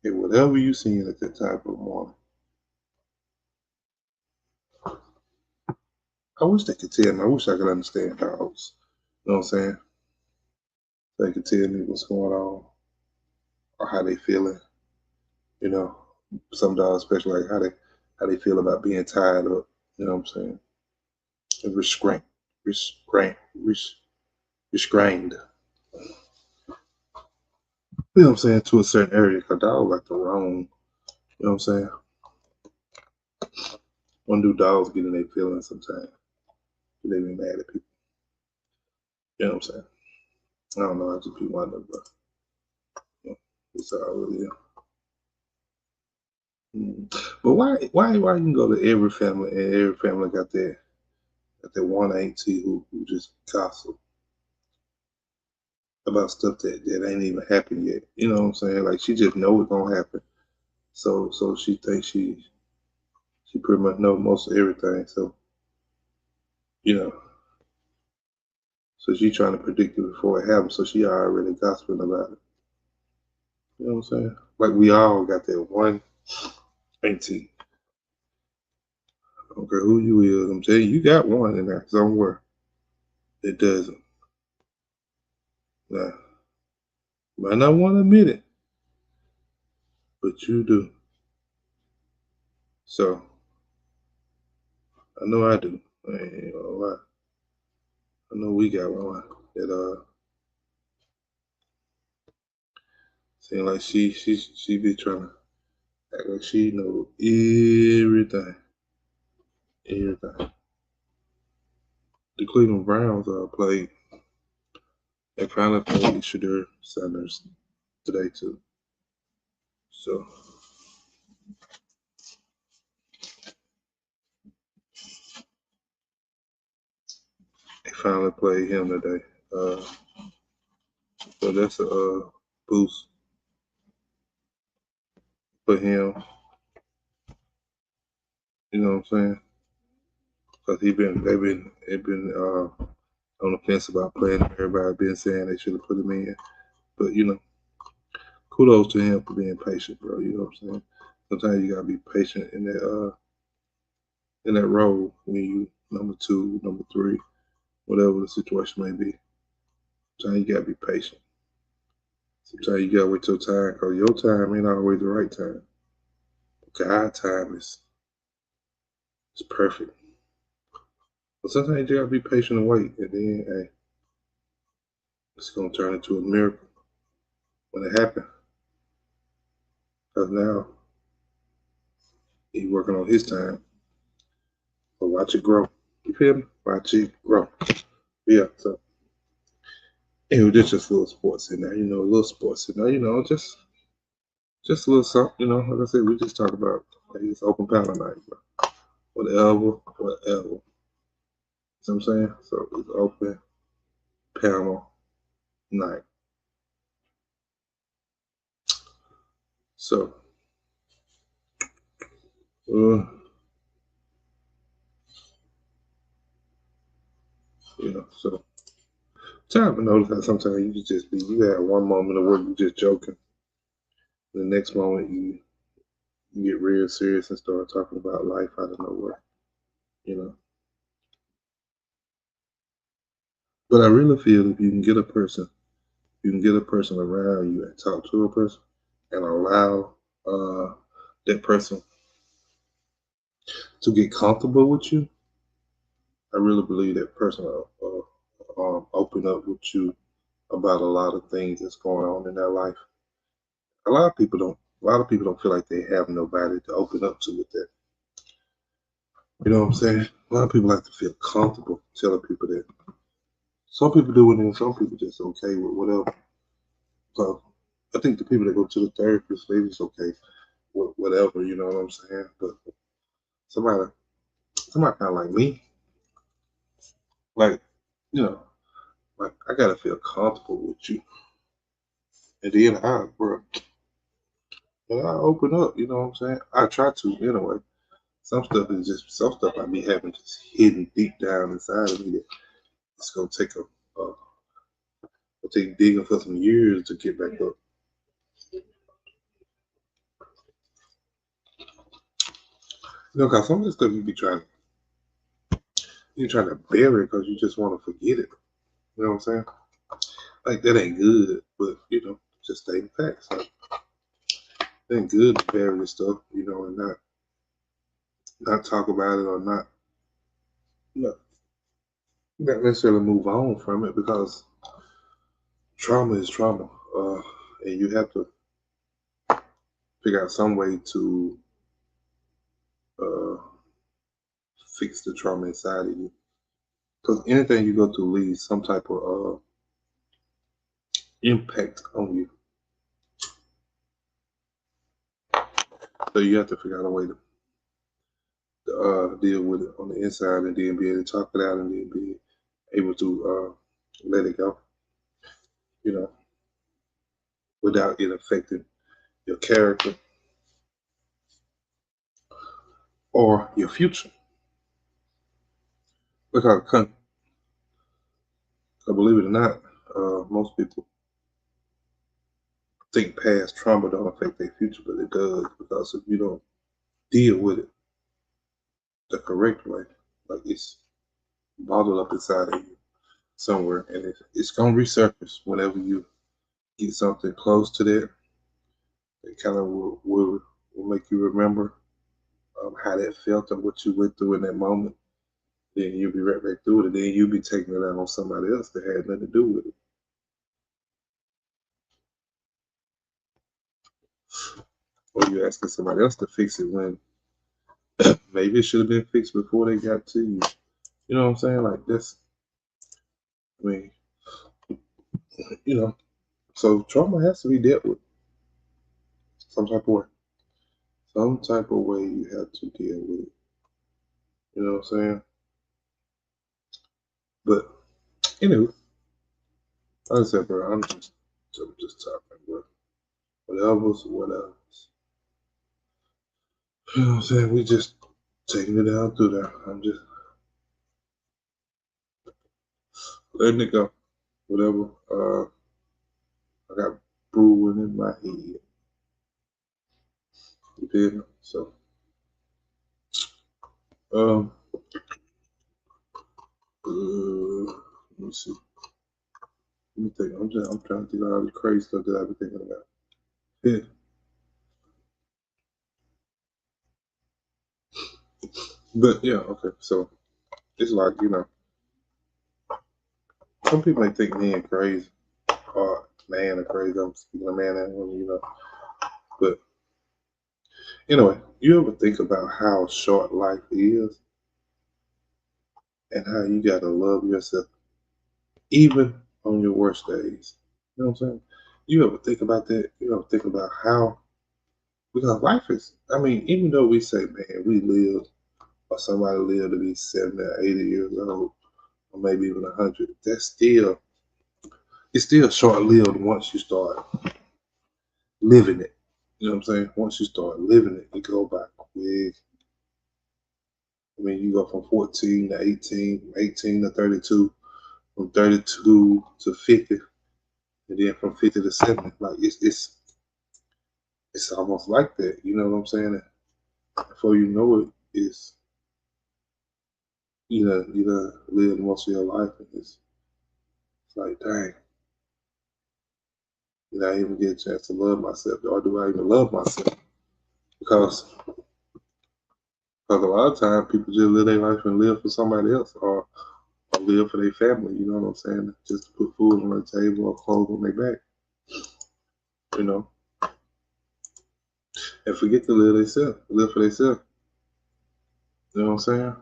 at whatever you seeing at that time of the morning. I wish they could tell me. I wish I could understand dogs. You know what I'm saying? They could tell me what's going on or how they feeling. You know, some dogs, especially like how they feel about being tied up. You know what I'm saying? And restrained. You know what I'm saying? To a certain area, because dogs like to roam. You know what I'm saying? When do dogs get in their feelings sometimes? They be mad at people. You know what I'm saying? I don't know. I just be wondering, but you know, it's all really. But why you can go to every family and every family got that one auntie who just gossip about stuff that ain't even happened yet. You know what I'm saying? Like she just know it's gonna happen. So she thinks she pretty much know most of everything. So you know, so she trying to predict it before it happens. So she already gossiping about it. You know what I'm saying? Like we all got that one auntie. I don't care who you is. I'm telling you, you got one in there somewhere that doesn't. Now, might not want to admit it, but you do. So I know I do. I ain't gonna lie. I know we got one that seem like she be trying to act like she know everything. Everything. The Cleveland Browns played. They finally played Shadur Sanders today too. So they finally played him today. So that's a boost for him. You know what I'm saying? Because they've been on the fence about playing. Everybody been saying they should have put him in, but you know, kudos to him for being patient, bro. You know what I'm saying? Sometimes you gotta be patient in that role when you number 2, number 3, whatever the situation may be. Sometimes you gotta be patient. Sometimes you gotta wait your time because your time ain't always the right time. God's time is perfect. But sometimes you gotta be patient and wait, and then hey, it's gonna turn into a miracle when it happens. Because now he's working on his time. But watch it grow. You feel me? Watch it grow. Yeah, so anyway, just a little sports in there, you know, a little sports in there, you know, just a little something, you know. Like I said, we just talk about like, it's open panel night, bro. Whatever. You know what I'm saying? So it's open panel night. So you know, so time to notice how sometimes you can just be you have one moment of work you just joking. The next moment you get real serious and start talking about life out of nowhere, you know. But I really feel if you can get a person around you and talk to a person and allow that person to get comfortable with you, I really believe that person will open up with you about a lot of things that's going on in their life. A lot of people don't feel like they have nobody to open up to with that. You know what I'm saying? A lot of people like to feel comfortable telling people that. Some people do it, and some people just okay with whatever. So I think the people that go to the therapist, they just okay with whatever. You know what I'm saying? But somebody kind of like me, like you know, like I gotta feel comfortable with you. And then I open up, you know what I'm saying? I try to anyway. Some stuff I be having just hidden deep down inside of me that it's gonna take it'll take digging for some years to get back up. You know, cause some of the stuff you trying to bury because you just want to forget it. You know what I'm saying? Like that ain't good, but you know, just stating facts. Like, it ain't good to bury this stuff, you know, and not talk about it or not necessarily move on from it because trauma is trauma, and you have to figure out some way to uh, fix the trauma inside of you. Because anything you go through leaves some type of impact on you. So you have to figure out a way to deal with it on the inside and then be able to talk it out and then be able to let it go, you know, without it affecting your character or your future. Because, believe it or not, most people think past trauma don't affect their future, but it does because if you don't deal with it the correct way, like it's bottled up inside of you somewhere, and it's gonna resurface whenever you get something close to that. It kind of will make you remember how that felt and what you went through in that moment. Then you'll be right back through it, and then you'll be taking it out on somebody else that had nothing to do with it. Or you're asking somebody else to fix it when maybe it should have been fixed before they got to you. You know what I'm saying? Like this. I mean, you know, so trauma has to be dealt with some type of way. Some type of way you have to deal with it. You know what I'm saying? But anyway, like I said, bro, I'm just talking, bro. Whatever's whatever. You know what I'm saying? We just taking it down through there. I'm just letting it go. Whatever I got brewing in my head. You feel me? So let me see. Let me think. I'm trying to think of all the crazy stuff that I've been thinking about. Yeah. But yeah, okay. So it's like, you know, some people may think men crazy or man are crazy. I'm speaking of man and woman, you know. But anyway, you ever think about how short life is and how you gotta love yourself even on your worst days? You know what I'm saying? You ever think about that? You ever think about how, because life is, I mean, even though we say, man, we live or somebody live to be 70 or 80 years old or maybe even 100, it's still short lived once you start living it. You know what I'm saying? Once you start living it, it go by quick. I mean, you go from 14 to 18, from 18 to 32, from 32 to 50, and then from 50 to 70. Like it's almost like that. You know what I'm saying? And before you know it, you know live most of your life, and it's like, dang, did I even get a chance to love myself, or do I even love myself? Because a lot of times people just live their life and live for somebody else, or live for their family. You know what I'm saying? Just to put food on their table or clothes on their back. You know, and forget to live for themselves. You know what I'm saying?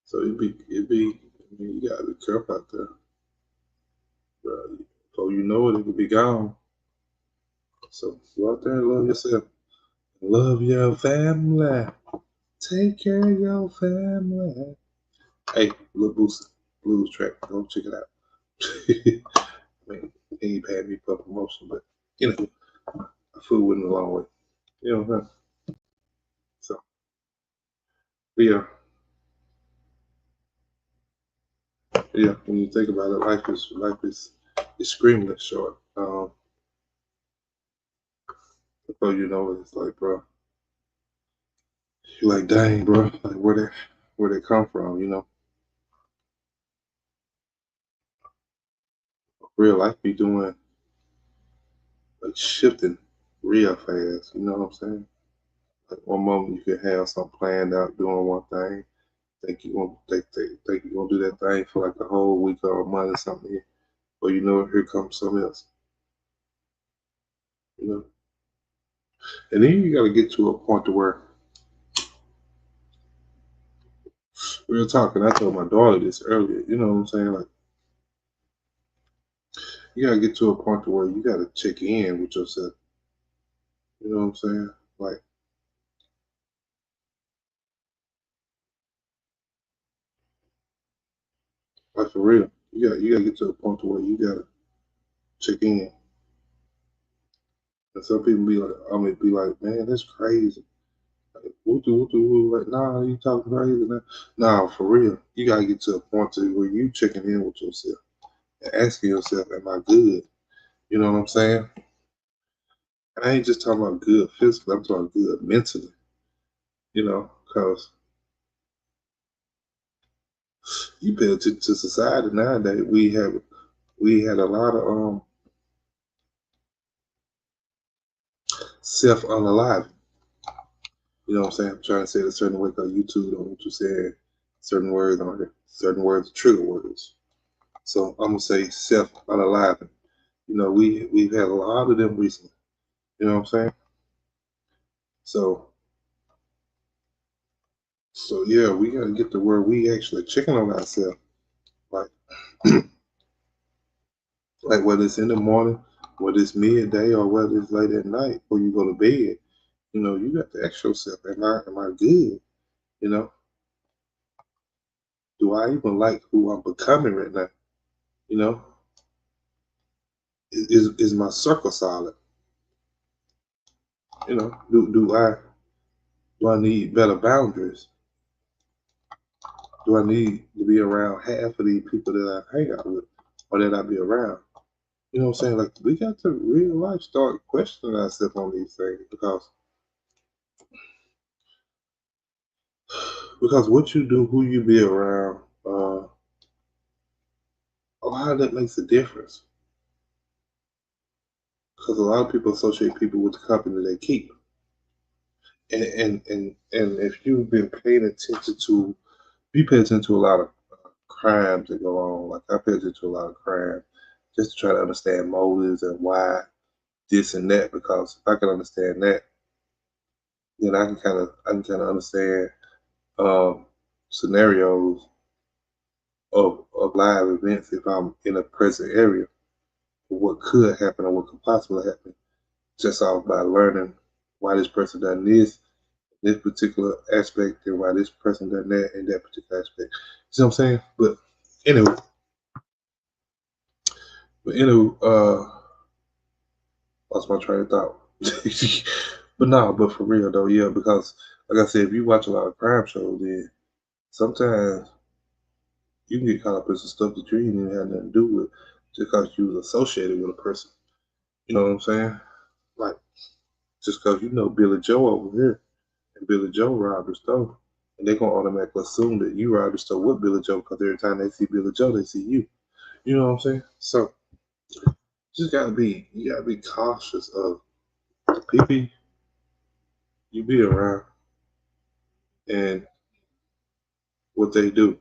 So I mean, you gotta be careful out there. Bro. Before you know it, it could be gone. So go out there and love yourself. Love your family. Take care of your family. Hey, Lil Boosie blues track. Go check it out. mean, he ain't paid me for promotion, but you know, a food went a long way. You know what I'm saying? So, yeah, yeah. When you think about it, life is extremely short. Before you know it, it's like, bro, you're like, dang, bro, like where they come from, you know? Real life be doing like shifting real fast. You know what I'm saying? Like one moment you can have something planned out doing one thing, think you gonna do that thing for like a whole week or a month or something, or you know here comes something else. You know, and then you got to get to a point to where we were talking. I told my daughter this earlier. You know what I'm saying? Like you got to get to a point to where you got to check in with yourself. You know what I'm saying? Like for real. You got to get to a point to where you got to check in. And some people be like, I mean, be like, man, that's crazy. Like, woo, like, nah, you talking crazy now? Nah, for real. You gotta get to a point to where you checking in with yourself and asking yourself, am I good? You know what I'm saying? And I ain't just talking about good physically, I'm talking good mentally, you know, because you pay attention to society nowadays, we had a lot of self unaliving. You know what I'm saying? I'm trying to say it a certain way because YouTube don't want you saying certain words on it. Certain words are trigger words. So I'm gonna say self unaliving. You know, we've had a lot of them recently. You know what I'm saying? So yeah, we gotta get to where we actually checking on ourselves. Like like whether it's in the morning, whether it's midday or whether it's late at night before you go to bed, you know, you got to ask yourself, am I good? You know, do I even like who I'm becoming right now? You know, is my circle solid? You know, do I need better boundaries? Do I need to be around half of these people that I hang out with or that I be around? You know what I'm saying? Like we got to real life start questioning ourselves on these things because what you do, who you be around, a lot of that makes a difference. Because a lot of people associate people with the company they keep. And if you've been paying attention to, you pay attention to a lot of crimes that go on. Like I pay attention to a lot of crime just to try to understand motives and why this and that. Because if I can understand that, then I can kind of understand scenarios of live events if I'm in a present area, what could happen or what could possibly happen, just off by learning why this person done this particular aspect, and why this person done that in that particular aspect. You see what I'm saying? Anyway, but anyway, lost my train of thought. But no, but for real though, yeah, because like I said, if you watch a lot of crime shows, then sometimes you can get caught up in some stuff that you ain't even had nothing to do with just because you was associated with a person. You know what I'm saying? Like just because you know Billy Joe over here and Billy Joe robbed the store, and they're gonna automatically assume that you robbed the store with Billy Joe because every time they see Billy Joe, they see you. You know what I'm saying? So you gotta be cautious of the people you be around and what they do.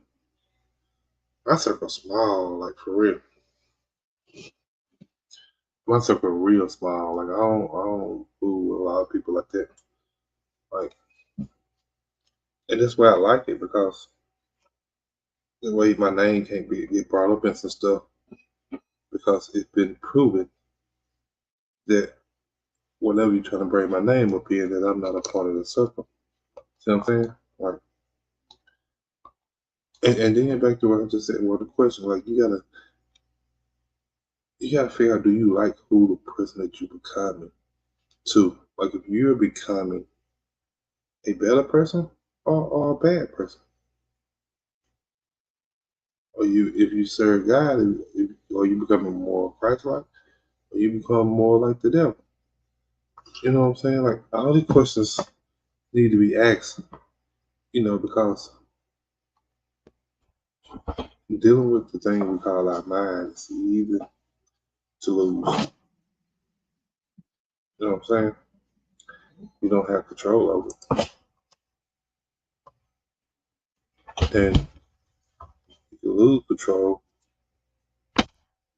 My circle small, like for real. My circle real small. Like I don't fool with a lot of people like that. Like, and that's why I like it because the way my name can't get brought up in some stuff because it's been proven that whenever you're trying to bring my name up here, that I'm not a part of the circle. See what I'm saying? Like, and then back to what I just said. Well, the question, like, you gotta figure out, do you like who the person that you're becoming to? Like, if you're becoming a better person or a bad person, or if you serve God, or you becoming more Christ-like, or you become more like the devil. You know what I'm saying? Like, all these questions need to be asked. Because dealing with the thing we call our mind is easy to lose. You know what I'm saying? You don't have control over it. And you can lose control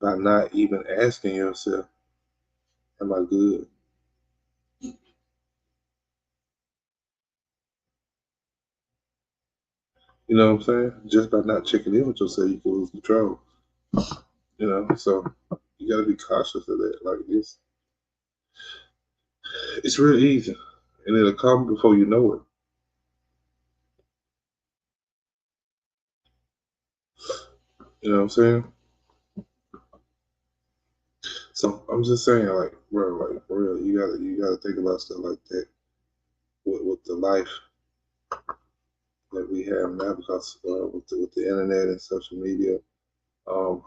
by not even asking yourself, am I good? You know what I'm saying? Just by not checking in with yourself, you can lose control. So you gotta be cautious of that. Like, it's real easy. And it'll come before you know it. You know what I'm saying? So I'm just saying, like, bro, like, for real, you gotta think about stuff like that with the life that we have now, because with the internet and social media, um,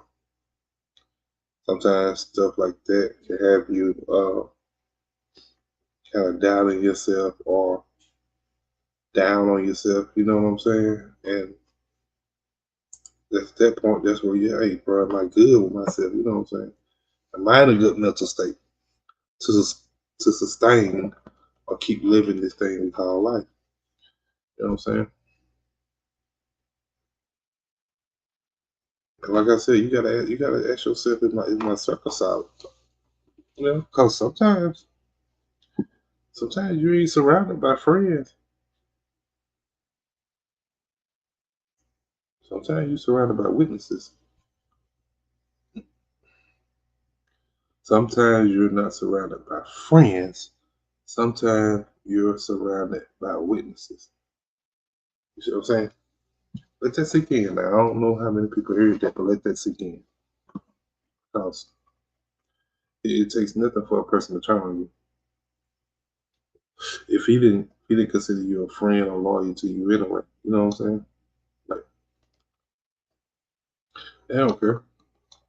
sometimes stuff like that can have you kind of doubting yourself or down on yourself. You know what I'm saying? And at that point, that's where hey, bro, am I good with myself? You know what I'm saying? Am I in a good mental state to sustain or keep living this thing we call life? You know what I'm saying? And like I said, you gotta ask yourself, is my circle solid? Because sometimes you ain't surrounded by friends. Sometimes you're surrounded by witnesses. Sometimes you're not surrounded by friends. Sometimes you're surrounded by witnesses. You see what I'm saying? Let that sink in. Now, I don't know how many people heard that, but let that sink in. Because it takes nothing for a person to turn on you. If he didn't consider you a friend or loyal to you anyway, you know what I'm saying? Like, they don't care.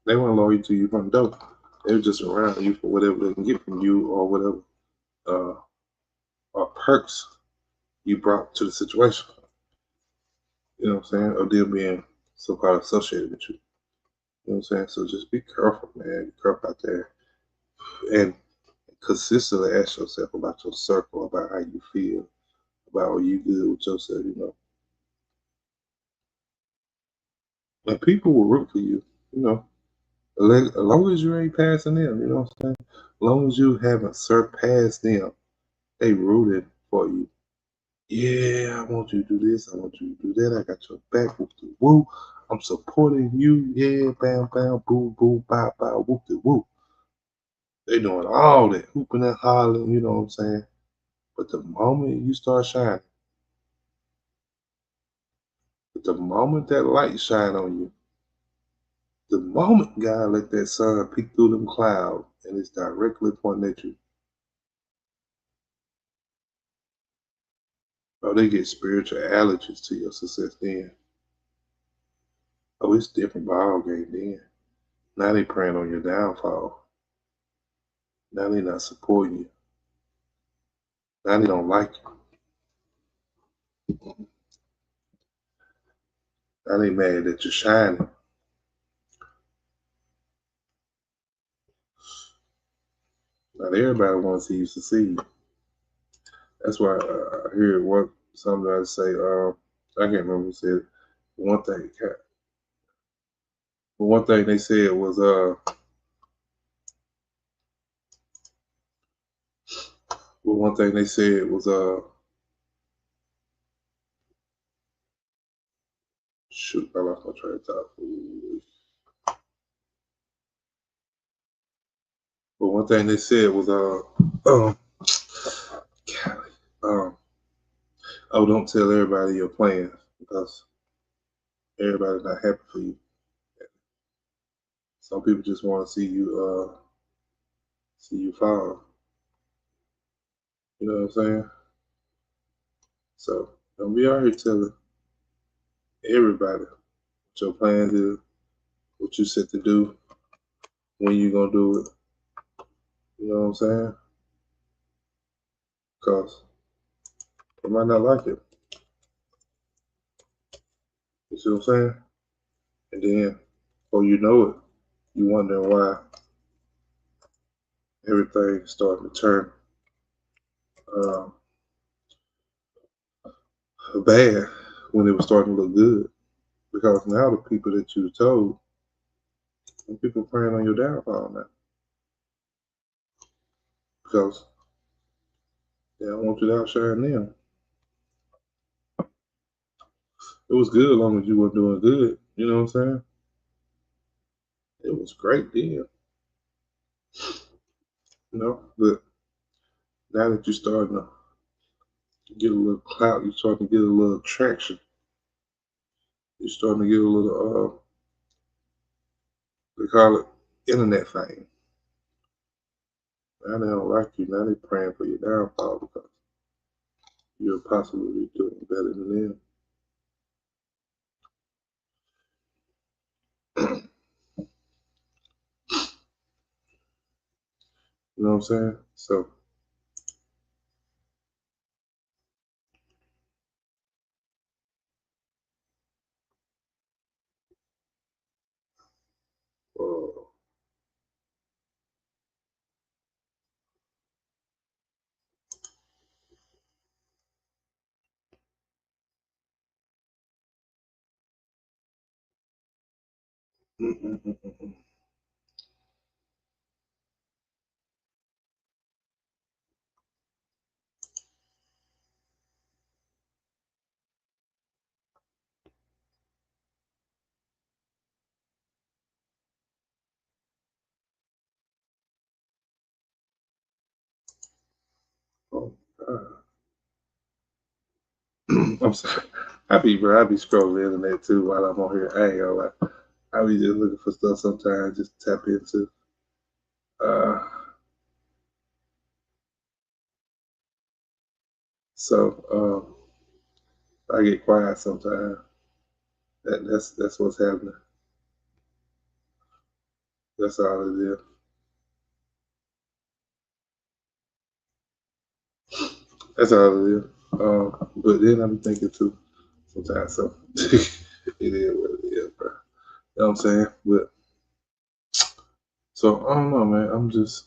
They weren't loyal to you from the door. They were just around you for whatever they can get from you, or whatever or perks you brought to the situation. You know what I'm saying? Or them being so-called associated with you. You know what I'm saying? So just be careful, man. Be careful out there. And consistently ask yourself about your circle, about how you feel, about are you good with yourself. And people will root for you, as long as you ain't passing them, you know what I'm saying? As long as you haven't surpassed them, they rooted for you. Yeah, I want you to do this. I want you to do that. I got your back. Whoop de woo. I'm supporting you. Yeah, bam, bam, boom, boom, bow, bow, whoop de woo. They doing all that, hooping and hollering, you know what I'm saying? But the moment you start shining, the moment that light shine on you, the moment God let that sun peek through them clouds and it's directly pointing at you, oh, they get spiritual allergies to your success then. Oh, it's different ball game then. Now they praying on your downfall. Now they not supporting you. Now they don't like you. Now they mad that you're shining. Not everybody wants to see you succeed. That's why I hear somebody say, I can't remember who said it. One thing, but one thing they said was, shoot, I lost my train of thought. But one thing they said was, golly, oh, don't tell everybody your plans because everybody's not happy for you. Some people just want to see you fall. You know what I'm saying? So don't be out here telling everybody what your plans is, what you set to do, when you gonna do it. You know what I'm saying? Because they might not like it. You see what I'm saying? And then, before you know it, you wondering why everything's starting to turn um, bad when it was starting to look good. Because now the people that you told, and people praying on your downfall now. Because they don't want you to outshine them. It was good as long as you were doing good. You know what I'm saying? It was great then. You know, but now that you're starting to get a little clout, you're starting to get a little traction. You're starting to get a little, they call it internet fame. Now they don't like you. Now they're praying for your downfall because you're possibly doing better than them. You know what I'm saying? So, uh, oh, I'm sorry. I be scrolling the internet too while I'm on here. I ain't gonna lie. I be just looking for stuff sometimes, just tap into. Uh, so I get quiet sometimes. That's what's happening. That's all it is. That's all it is. But then I be thinking too sometimes. So it is what it is, bro. You know what I'm saying? But so I don't know, man. I'm just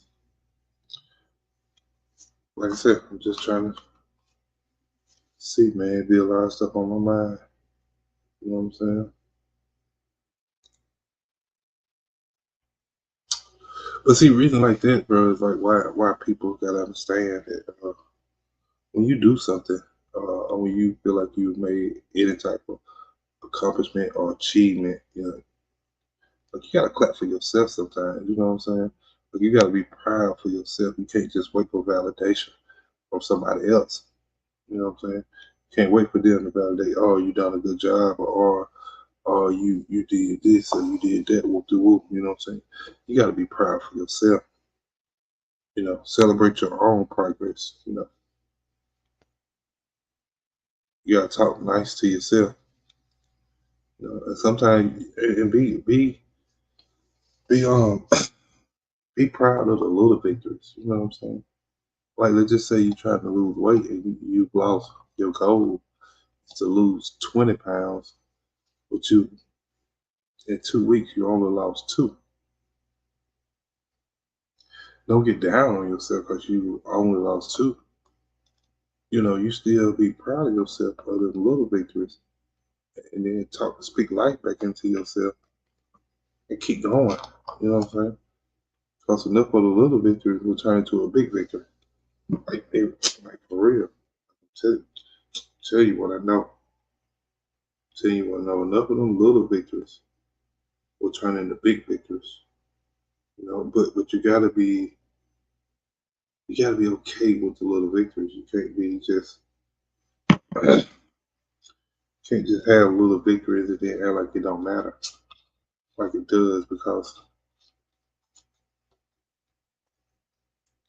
like I said. I'm just trying to see, man. Be a lot of stuff on my mind. You know what I'm saying? But see, reason like that, bro, is like why people gotta understand that when you do something, or when you feel like you've made any type of accomplishment or achievement, you know, like you gotta clap for yourself sometimes. You know what I'm saying? Like you gotta be proud for yourself. You can't just wait for validation from somebody else. You know what I'm saying? You can't wait for them to validate. Oh, you done a good job, or oh, you did this or you did that. Whoop de whoop. You know what I'm saying? You gotta be proud for yourself. You know, celebrate your own progress. You know, you gotta talk nice to yourself. You know, and sometimes and be be proud of the little victories. You know what I'm saying? Like let's just say you're trying to lose weight and you've lost your goal is to lose 20 pounds, but you in 2 weeks you only lost two. Don't get down on yourself because you only lost two. You know, you still be proud of yourself for the little victories and then speak life back into yourself and keep going. You know what I'm saying? Because enough of the little victories will turn into a big victory. Like for real. Tell, tell you what I know. Tell you what I know. Enough of them little victories will turn into big victories. You know, but you gotta be okay with the little victories. You can't be just have little victories and then act like it don't matter. Like it does because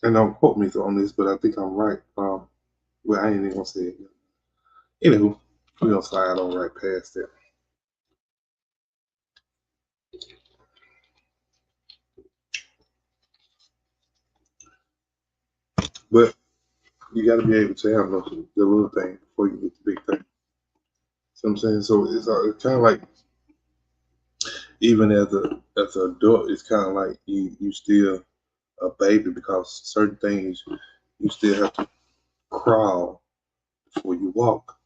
and don't quote me on this, but I think I'm right. Well, I ain't even gonna say it. Anywho, we're gonna slide on right past that. But you got to be able to handle the little thing before you get the big thing. See what I'm saying? So it's kind of like, even as an adult, it's kind of like you still a baby, because certain things you still have to crawl before you walk.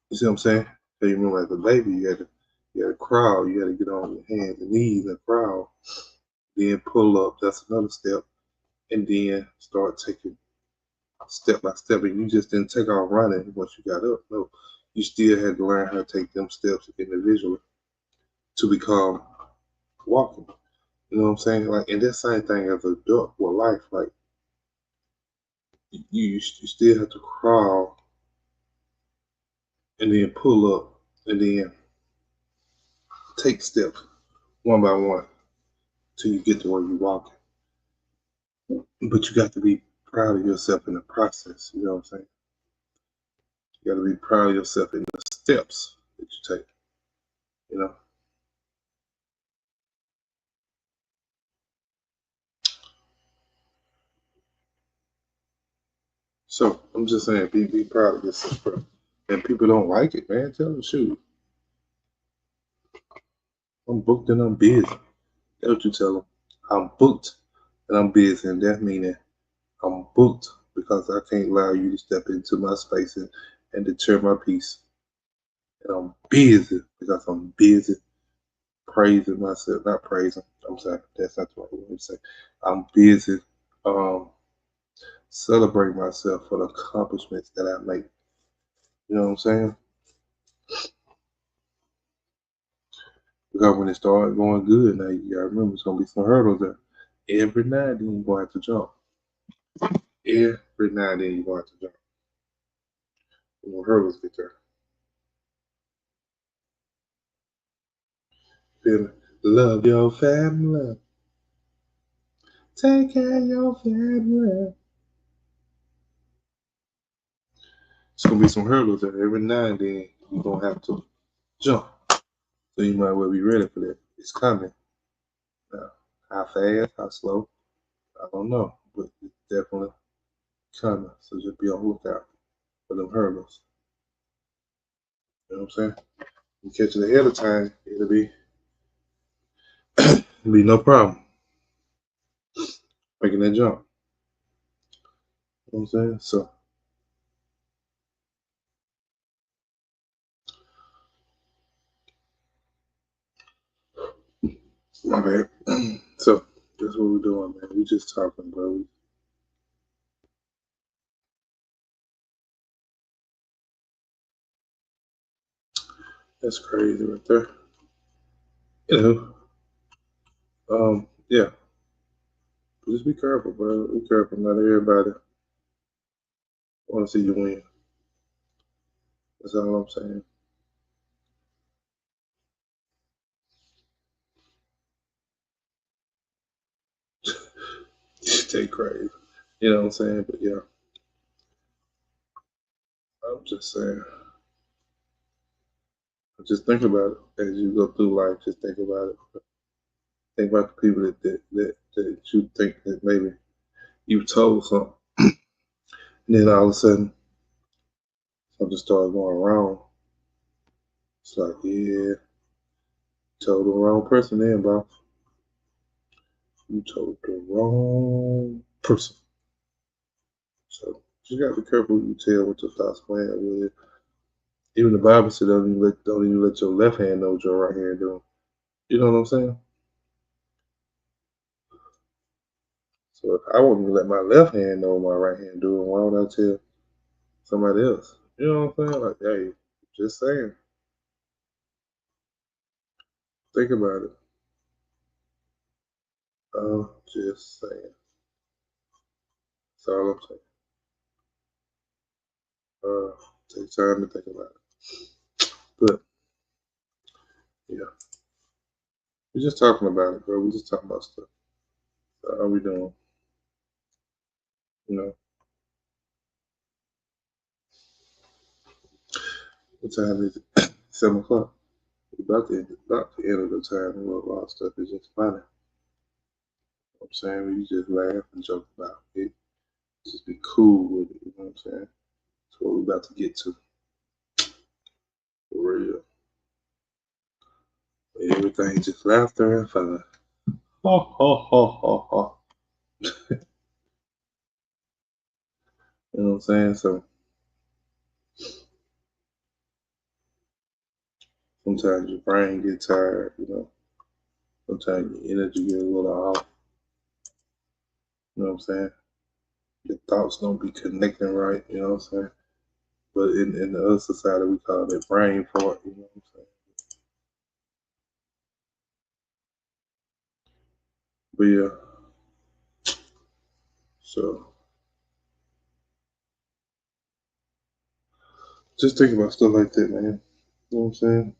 You see what I'm saying? So you remember, as a baby, you had to crawl. You had to get on your hands and knees and crawl. Then pull up. That's another step. And then start taking step by step. And you just didn't take off running once you got up. No, you still had to learn how to take them steps individually to become walking. You know what I'm saying? Like, and that same thing as an adult with life. Like, you still have to crawl and then pull up and then take steps one by one till you get to where you're walking. But you got to be proud of yourself in the process. You know what I'm saying? You got to be proud of yourself in the steps that you take. You know. So I'm just saying, be proud of yourself, bro. And people don't like it, man. Tell them, shoot, I'm booked and I'm busy. That's what you tell them. I'm booked and I'm busy, and that meaning I'm booked because I can't allow you to step into my space and deter my peace. And I'm busy because I'm busy praising myself, not praising. I'm sorry, that's not the right word to say. I'm busy um, celebrating myself for the accomplishments that I make. You know what I'm saying? Because when it started going good, now you gotta remember, it's gonna be some hurdles there. Every now and then you're gonna have to jump. Every now and then you're gonna have to jump. When hurdles get there. Feel me? Love your family. Take care of your family. It's gonna be some hurdles there. Every now and then you're gonna have to jump. So you might well be ready for that. It's coming. Now, how fast, how slow, I don't know. But it's definitely coming. So just be on the lookout for them hurdles. You know what I'm saying? You catch it ahead of time, it'll be no problem making that jump. You know what I'm saying? So my bad. So that's what we're doing, man. We just talking, bro. That's crazy right there. You know, yeah. Just be careful, bro. Be careful. Not everybody want to see you win. That's all I'm saying. Stay crazy. You know what I'm saying? But yeah, I'm just saying. Just think about it as you go through life. Just think about it. Think about the people that you think that maybe you told something, and then all of a sudden something started going wrong. It's like, yeah, told the wrong person then, boss. You told the wrong person. So you gotta be careful what you tell, what your thoughts plan with. Even the Bible said don't even let your left hand know what your right hand doing. You know what I'm saying? So if I wouldn't let my left hand know what my right hand doing, why would I tell somebody else? You know what I'm saying? Like, hey, just saying. Think about it. I'm just saying. That's all I'm saying. Take time to think about it. But yeah, we're just talking about it, bro. We're just talking about stuff. So how we doing? You know, what time is it? 7 o'clock. About the end of the time, a lot of stuff is just funny. I'm saying we just laugh and joke about it. Just be cool with it. You know what I'm saying? That's what we're about to get to. For real. Everything just laughter and fun. Ha ha ha ha ha. You know what I'm saying? So sometimes your brain gets tired, you know. Sometimes your energy gets a little off. You know what I'm saying? Your thoughts don't be connecting right, you know what I'm saying? But in the other society we call it brain fart, you know what I'm saying? But yeah. So just think about stuff like that, man. You know what I'm saying?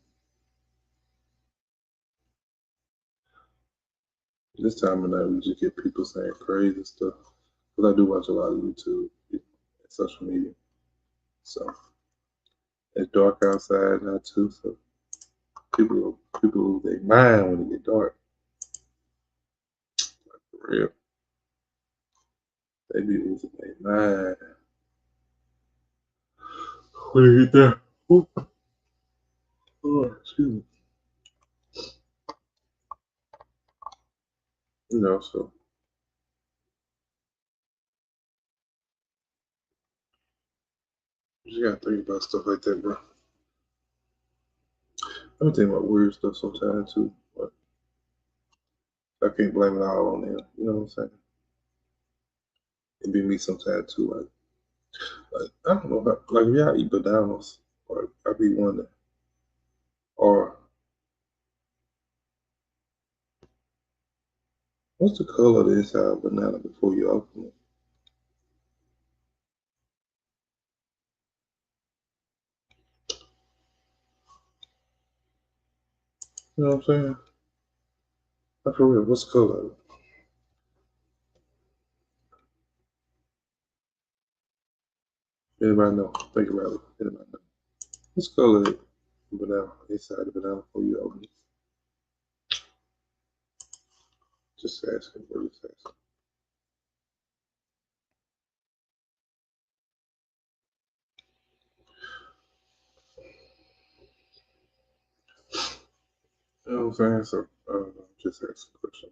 This time of night we just get people saying crazy stuff. Because I do watch a lot of YouTube and social media. So it's dark outside now too, so people lose their mind when it get dark. For real. They be losing their mind. When it get there. Oh, excuse me. You know, so you gotta think about stuff like that, bro. I'm thinking about weird stuff sometimes too, but I can't blame it all on them. You know what I'm saying? It be me sometimes too. Like I don't know, like if y'all eat bananas, or I be wondering, or what's the color of the inside of a banana before you open it? You know what I'm saying? Like for real, what's the color of it? Anybody know? Think about it. Anybody know? What's the color of the banana inside the banana before you open it? Just asking, bro. Just asking. You know what I'm saying? So I don't know. Just asking a question.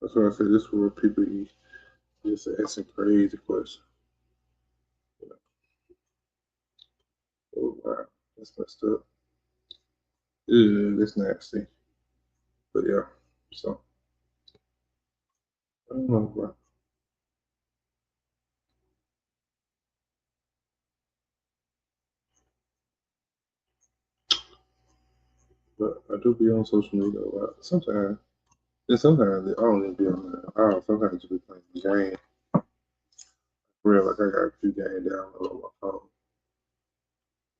That's why I said this is where people eat. Just asking crazy questions. You know? Oh wow, that's messed up. Yeah, that's nasty. But yeah, so I don't know, bro. But I do be on social media a lot. Sometimes, and sometimes I don't even be on there at all. Sometimes I just be playing the game. For real, like I got a few games downloaded on my phone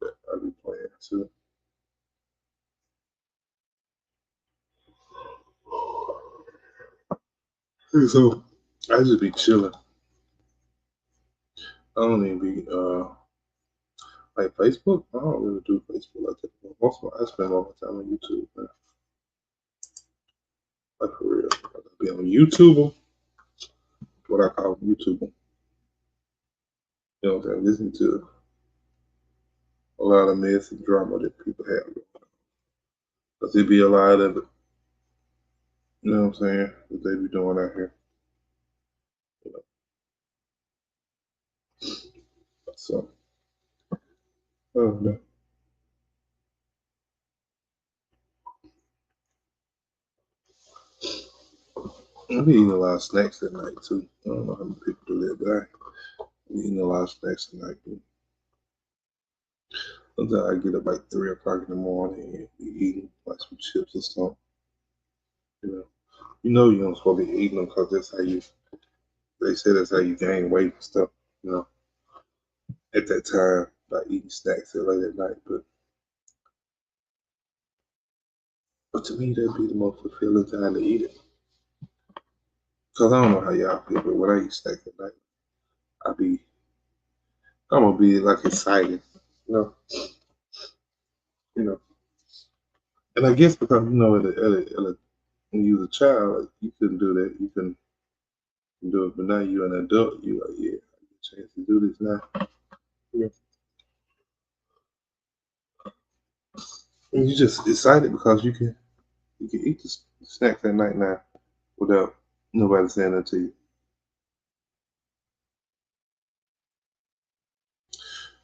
that I be playing too. And so I just be chilling. I don't even be like Facebook. I don't really do Facebook like that. Most of my, I spend all my time on YouTube, man. Like for real. I be on YouTube, what I call YouTube. You know what I'm saying? Listen to a lot of mess and drama that people have. Because it be a lot of it, you know what I'm saying, that they be doing out here. You know? So, I don't know. I be eating a lot of snacks at night too. I don't know how many people do that, but I be eating a lot of snacks at night. Sometimes I get up like 3 o'clock in the morning and be eating like some chips or something. You don't supposed to be eating them because that's how you. They say that's how you gain weight and stuff. You know, at that time by eating snacks at late at night. But But to me, that'd be the most fulfilling time to eat it. Cause I don't know how y'all feel, but when I eat steak at night, I'm gonna be like excited, you know, you know. And I guess because when you was a child, you couldn't do that. You couldn't do it, but now you're an adult. You like, yeah, I get a chance to do this now. Yeah. And you just excited because you can eat the snacks at night now without nobody saying that to you.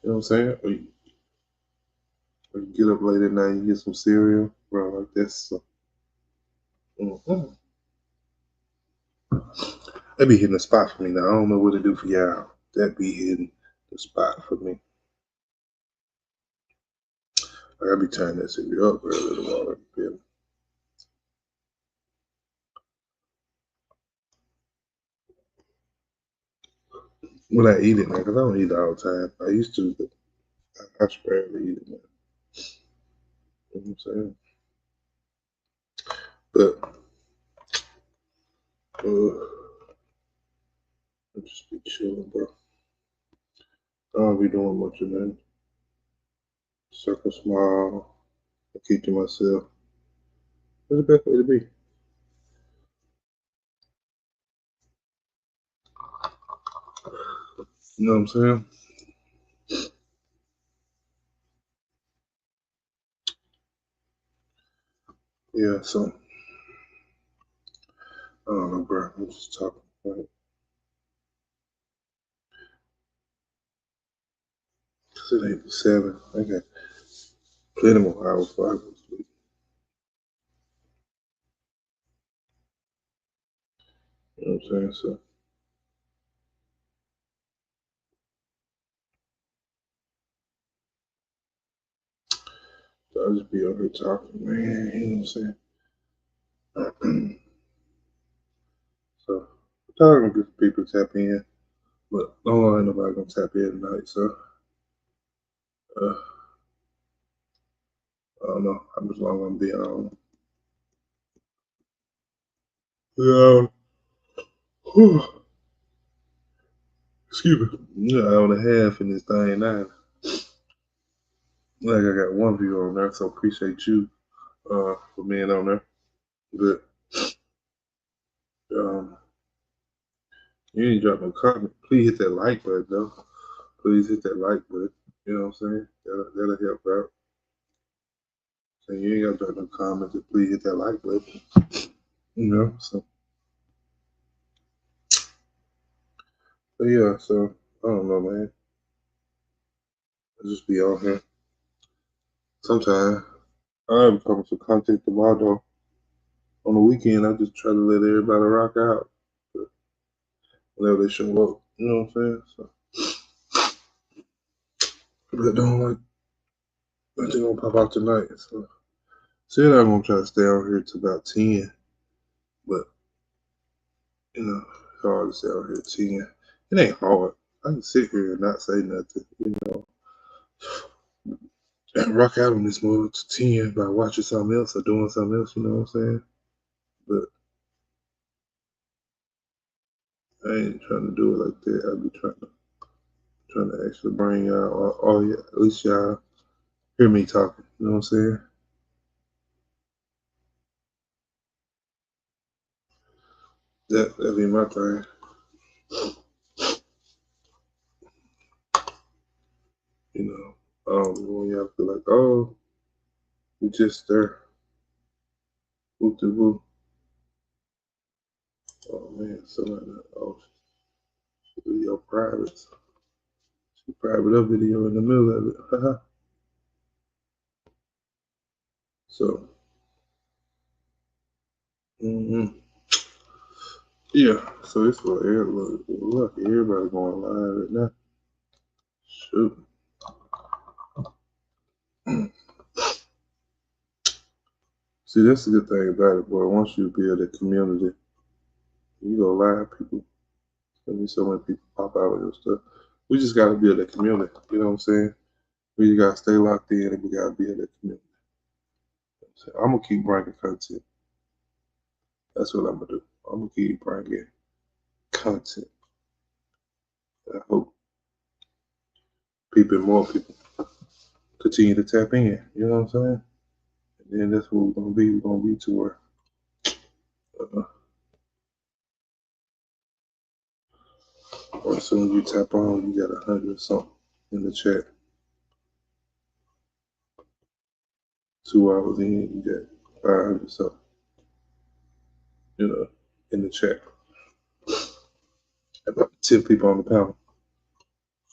You know what I'm saying? Or you get up late at night, you get some cereal, bro. Like that's mm-hmm. That be hitting the spot for me now. I don't know what to do for y'all. That be hitting the spot for me. Like I be turning that cereal up early in the morning. When I eat it now, because I don't eat it all the time. I used to, but I rarely eat it now. You know what I'm saying? But I just be chilling, bro. I don't be doing much of that. Circle smile. I keep to myself. That's the best way to be. You know what I'm saying? Yeah, so I don't know, bro. I'm just talking. Right? Cause it ain't 7. I got plenty more hours before I go to sleep. You know what I'm saying? So I'll just be over here talking, man. You know what I'm saying? So I'm talking to people tap in, but no, ain't nobody gonna tap in tonight. So I don't know how much longer I'm being on. Yeah. Excuse me. Yeah, hour and a half in this thing now. Like I got one view on there, so appreciate you for being on there. But um, you ain't drop no comment. Please hit that like button though. Please hit that like button. You know what I'm saying? That'll help out. So you ain't got to drop no comments. Please hit that like button. You know. So but yeah. So I don't know, man. I just be on here. Sometimes I have come to contact tomorrow though. On the weekend, I just try to let everybody rock out. But whenever they show up, you know what I'm saying? So but don't like I think gonna pop out tonight. So said I'm gonna try to stay on here to about 10. But you know, it's hard to stay on here at 10. It ain't hard. I can sit here and not say nothing, you know. And rock out on this move to 10 by watching something else or doing something else, you know what I'm saying? But I ain't trying to do it like that. I be trying to actually bring y'all all yeah, at least y'all hear me talking, you know what I'm saying? That'd be my thing. You know. When y'all feel like, oh, we just there. Whoop de whoop. Oh man, something like that. Oh, video private. She private up video in the middle of it. So, yeah. So it's for everybody. Look, everybody going live right now. Shoot. See, that's the good thing about it, boy. Once you build a community, you go live, people. There'll be so many people pop out with your stuff. We just gotta build a community. You know what I'm saying? We just gotta stay locked in and we gotta build a community. So I'm gonna keep bringing content. That's what I'm gonna do. I'm gonna keep bringing content. I hope more people continue to tap in. You know what I'm saying? And then that's what we're gonna be. We're gonna be to where or as soon as you tap on, you got 100 or something in the chat. 2 hours in, you got 500 or something, in the chat. About 10 people on the panel.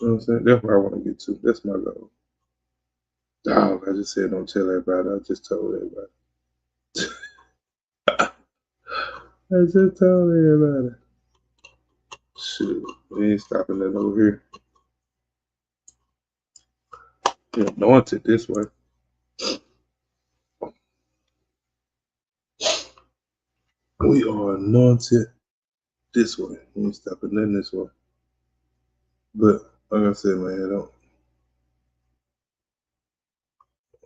You know what I'm saying? That's where I want to get to. That's my goal. Dog, I just said don't tell everybody. I just told everybody. I just told everybody. Shit, we ain't stopping that over here. You're anointed this way. We are anointed this way. We ain't stopping nothing this way. But like I said, man, I don't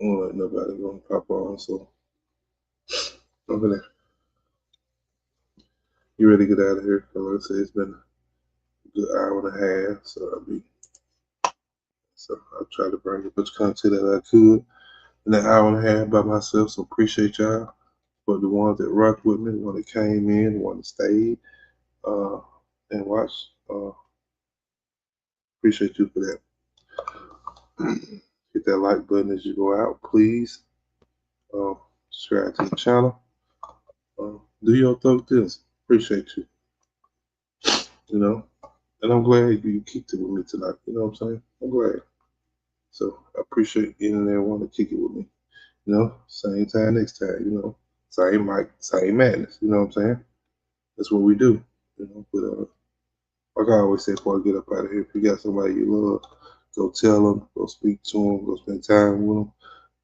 let nobody go and pop on. So I'm gonna get ready to get out of here. Like I said, it's been a good hour and a half. So I'll try to bring as much content as I could in an hour and a half by myself. So appreciate y'all for the ones that rocked with me, the one that came in, the one that stayed and watched. Appreciate you for that. Hit that like button as you go out, please. Subscribe to the channel. Do your thug this. Appreciate you. And I'm glad you kicked it with me tonight. You know what I'm saying? I'm glad. So I appreciate any and everyone to kick it with me. Same time next time. Same mic, same madness. You know what I'm saying? That's what we do. But like I always say before I get up out of here, if you got somebody you love, go tell them, go speak to them, go spend time with them,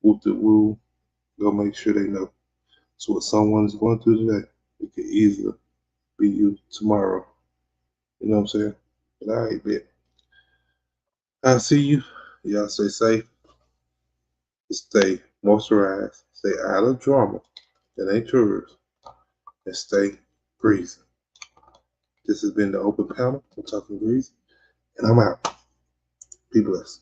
whoop the woo, go make sure they know. So what someone's going through today, it could easily be you tomorrow. You know what I'm saying? But all right, bet. I'll see you. Y'all stay safe. Stay moisturized. Stay out of drama. That ain't yours. And stay greasy. This has been the open panel. I'm talking greasy. And I'm out. Be blessed.